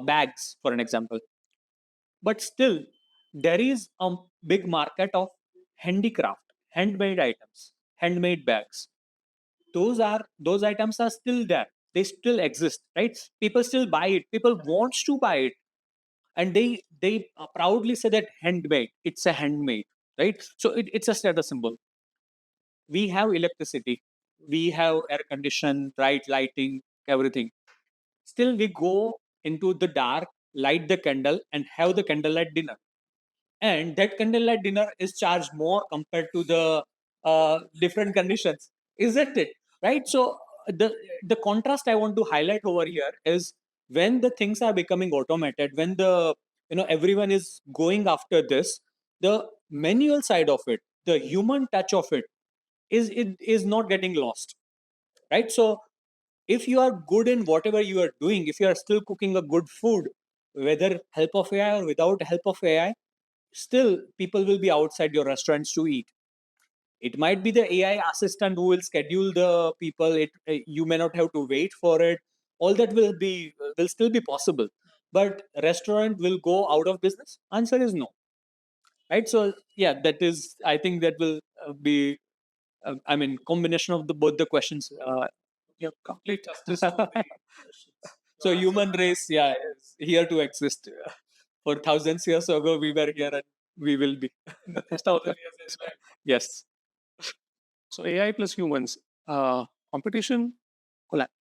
bags, for an example. But still, there is a big market of handicraft, handmade items, handmade bags. Those items are still there. They still exist, right? People still buy it. People wants to buy it, and they proudly say that handmade. It's a handmade, right? So it's a status symbol. We have electricity, we have air condition, right, lighting, everything. Still, we go into the dark, light the candle, and have the candlelight dinner. And that candlelight dinner is charged more compared to the different conditions, isn't it? Right. So the contrast I want to highlight over here is, when the things are becoming automated, when the everyone is going after this, the manual side of it, the human touch of it is not getting lost, right? So if you are good in whatever you are doing, if you are still cooking a good food, whether help of AI or without help of AI, still people will be outside your restaurants to eat. It might be the AI assistant who will schedule the people. You may not have to wait for it. All that will still be possible, but restaurant will go out of business. Answer is no, right? So yeah, that is, I think that will be I mean, combination of the both the questions. yeah, complete justice. So human race, yeah, is here to exist. For thousands years ago, we were here and we will be. The next 1,000 years as well. Yes. So AI plus humans, competition, collapse.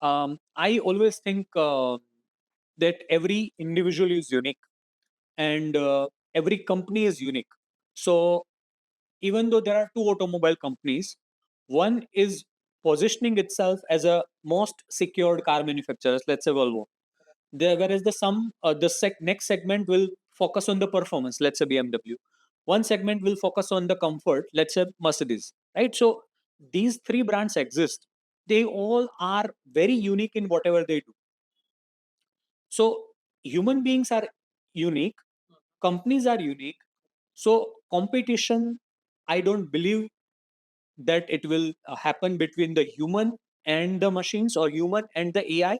I always think that every individual is unique, and every company is unique. So even though there are two automobile companies, one is positioning itself as a most secured car manufacturer, let's say Volvo. There, whereas next segment will focus on the performance, let's say BMW. One segment will focus on the comfort, let's say Mercedes, right? So these three brands exist. They all are very unique in whatever they do. So human beings are unique, companies are unique. So competition, I don't believe that it will happen between the human and the machines, or human and the AI.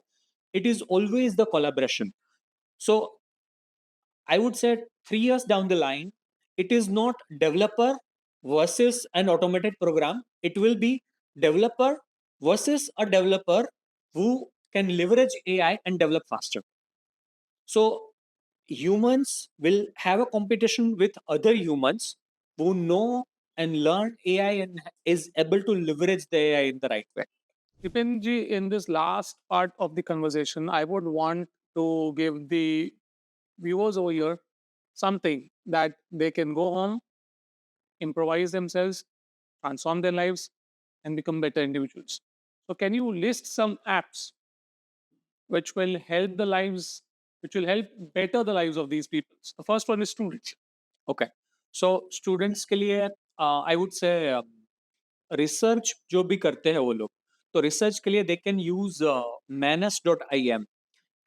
It is always the collaboration. So I would say 3 years down the line, it is not developer versus an automated program. It will be developer versus a developer who can leverage AI and develop faster. So humans will have a competition with other humans who know and learn AI and is able to leverage the AI in the right way. Dipenji, in this last part of the conversation, I would want to give the viewers over here something that they can go home, improvise themselves, transform their lives, and become better individuals. So, can you list some apps which will help the lives, which will help better the lives of these people? The first one is students. Okay. So students के लिए I would say research जो भी करते हैं वो लोग, तो research के लिए they can use manus.im,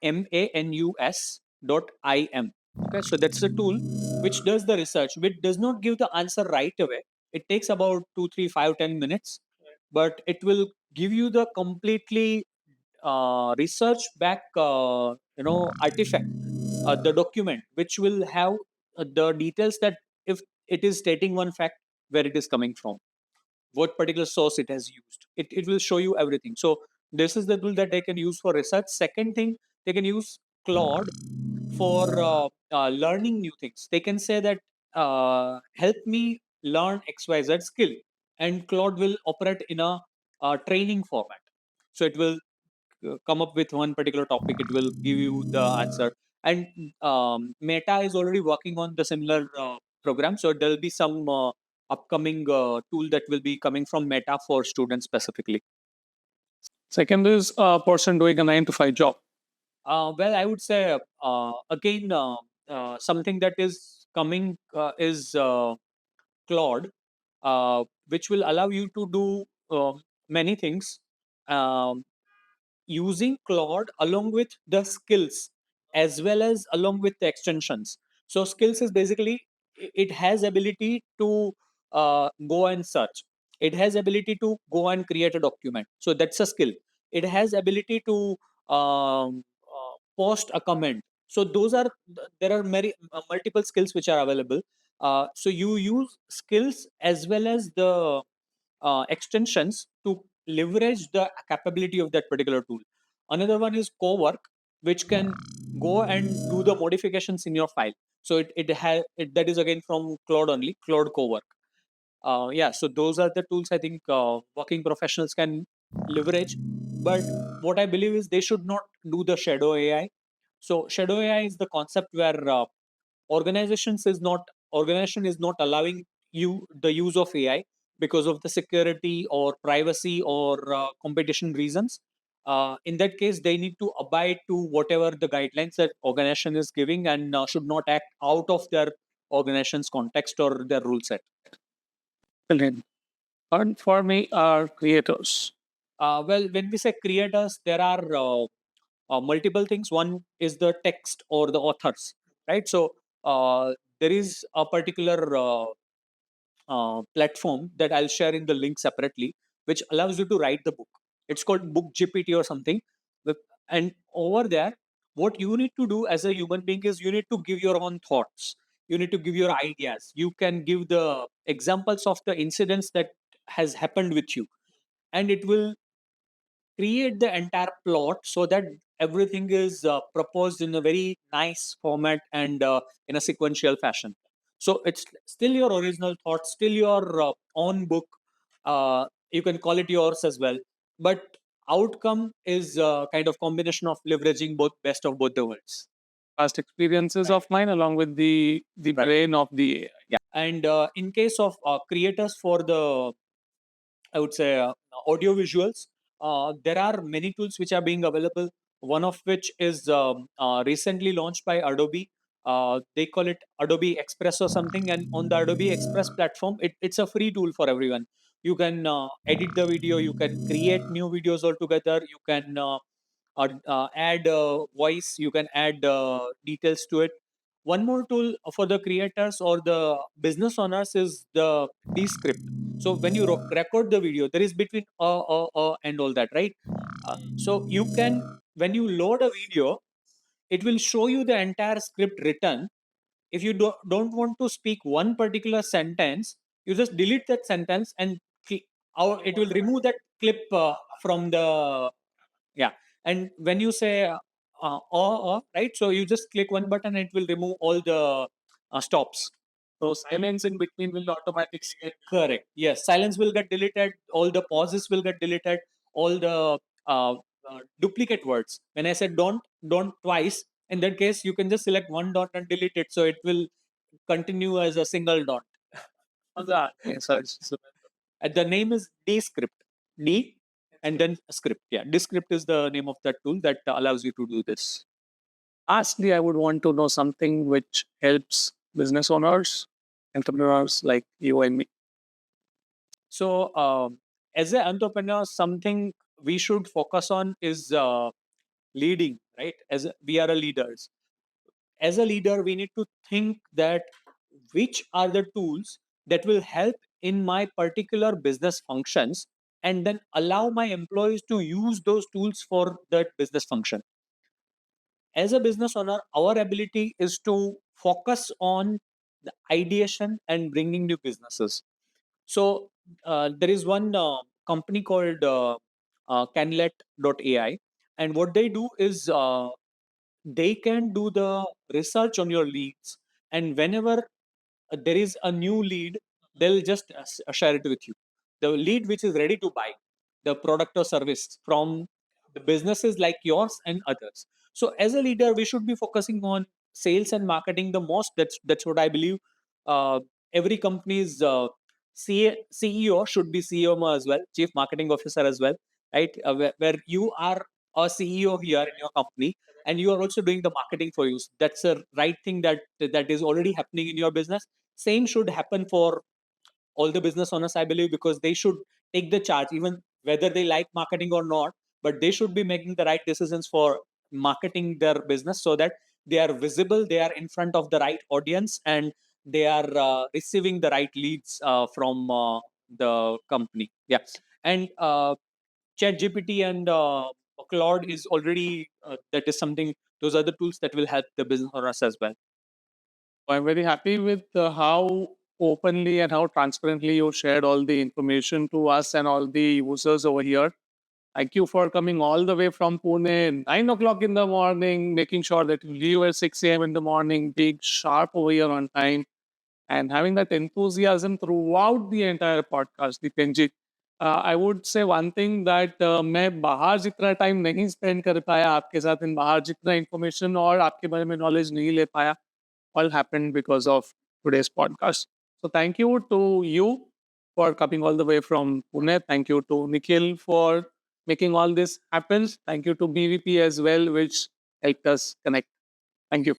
manus.im. Okay, so that's a tool which does the research, which does not give the answer right away. It takes about 2 3 5 10 minutes, but it will give you the completely research back artifact, the document which will have the details, that if it is stating one fact, where it is coming from, what particular source it has used. It will show you everything. So this is the tool that they can use for research. Second thing, they can use Claude for learning new things. They can say that help me learn XYZ skill, and Claude will operate in a training format. So it will come up with one particular topic. It will give you the answer. And Meta is already working on the similar program, so there'll be some upcoming tool that will be coming from Meta for students specifically. Second is a person doing a 9 to 5 job. Well, I would say again something that is coming is Claude, which will allow you to do many things um, using Claude along with the skills as well as along with the extensions. So skills is basically it has ability to go and search. It has ability to go and create a document. So that's a skill. It has ability to post a comment. So those are there are many multiple skills which are available. So you use skills as well as the extensions to leverage the capability of that particular tool. Another one is co-work, which can go and do the modifications in your file. So that is again from Claude only, Claude co-work. Yeah, so those are the tools I think working professionals can leverage. But what I believe is they should not do the shadow AI. So shadow AI is the concept where organization is not allowing you the use of AI because of the security or privacy or competition reasons. In that case, they need to abide to whatever the guidelines that organization is giving and should not act out of their organization's context or their rule set. Brilliant. And for me are creators. Well, when we say creators, there are multiple things. One is the text or the authors, right? So there is a particular platform that I'll share in the link separately, which allows you to write the book. It's called Book GPT or something. And over there, what you need to do as a human being is you need to give your own thoughts. You need to give your ideas. You can give the examples of the incidents that has happened with you, and it will create the entire plot so that everything is proposed in a very nice format and in a sequential fashion. So it's still your original thought, still your own book. You can call it yours as well, but outcome is kind of combination of leveraging both best of both the worlds. Past experiences Right. of mine along with the Right. brain of the AI. Yeah. And in case of creators for the I would say audio visuals. There are many tools which are being available. One of which is recently launched by Adobe. They call it Adobe Express or something. And on the Adobe Express platform, it's a free tool for everyone. You can edit the video. You can create new videos altogether. You can add voice. You can add details to it. One more tool for the creators or the business owners is the Descript. So when you record the video, there is between and all that, right? So you can, when you load a video, it will show you the entire script written. If you don't want to speak one particular sentence, you just delete that sentence and it will remove that clip from the yeah. And when you say right, so you just click one button and it will remove all the stops. So silence in between will automatically get Correct. Yes, silence will get deleted. All the pauses will get deleted. All the duplicate words. When I said don't twice, in that case, you can just select one dot and delete it. So it will continue as a single dot. that. Yes, sir. And the name is Descript. D and then script. Yeah, Descript is the name of that tool that allows you to do this. Lastly, I would want to know something which helps business owners, entrepreneurs like you and me. So, as an entrepreneur, something we should focus on is leading, right? We are a leaders. As a leader, we need to think that which are the tools that will help in my particular business functions, and then allow my employees to use those tools for that business function. As a business owner, our ability is to focus on the ideation and bringing new businesses. So there is one company called Canlet.ai, and what they do is they can do the research on your leads, and whenever there is a new lead, they'll just share it with you. The lead which is ready to buy the product or service from the businesses like yours and others. So as a leader, we should be focusing on sales and marketing the most. That's what I believe. Uh, every company's CEO should be CMO as well, Chief Marketing Officer as well, right? Where you are a CEO here in your company, and you are also doing the marketing for you. That's a right thing that is already happening in your business. Same should happen for all the business owners, I believe, because they should take the charge, even whether they like marketing or not, but they should be making the right decisions for marketing their business so that they are visible, they are in front of the right audience, and they are receiving the right leads from the company. Yeah. And ChatGPT and Claude is already, that is something, those are the tools that will help the business owners as well. I'm very happy with how openly and how transparently you shared all the information to us and all the users over here. Thank you for coming all the way from Pune, 9 o'clock in the morning, making sure that you leave at 6 a.m. in the morning, being sharp over here on time, and having that enthusiasm throughout the entire podcast, Dipenji. I would say one thing that मैं बाहर जितना time नहीं spend कर पाया आपके साथ इन बाहर जितना इन्फॉर्मेशन और आपके बारे में नॉलेज नहीं ले पाया all happened because of today's podcast. So thank you to you for coming all the way from Pune. Thank you to Nikhil for making all this happen. Thank you to BVP as well, which helped us connect. Thank you.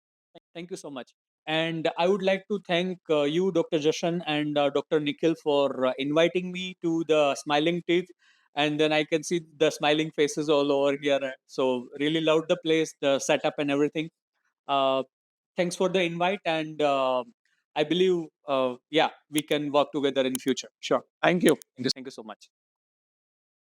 Thank you so much. And I would like to thank you, Dr. Jashan, and Dr. Nikhil for inviting me to the Smiling Teeth. And then I can see the smiling faces all over here. So really loved the place, the setup, and everything. Uh, Thanks for the invite, and I believe, yeah, we can work together in future. Sure. Thank you. Thank you so much.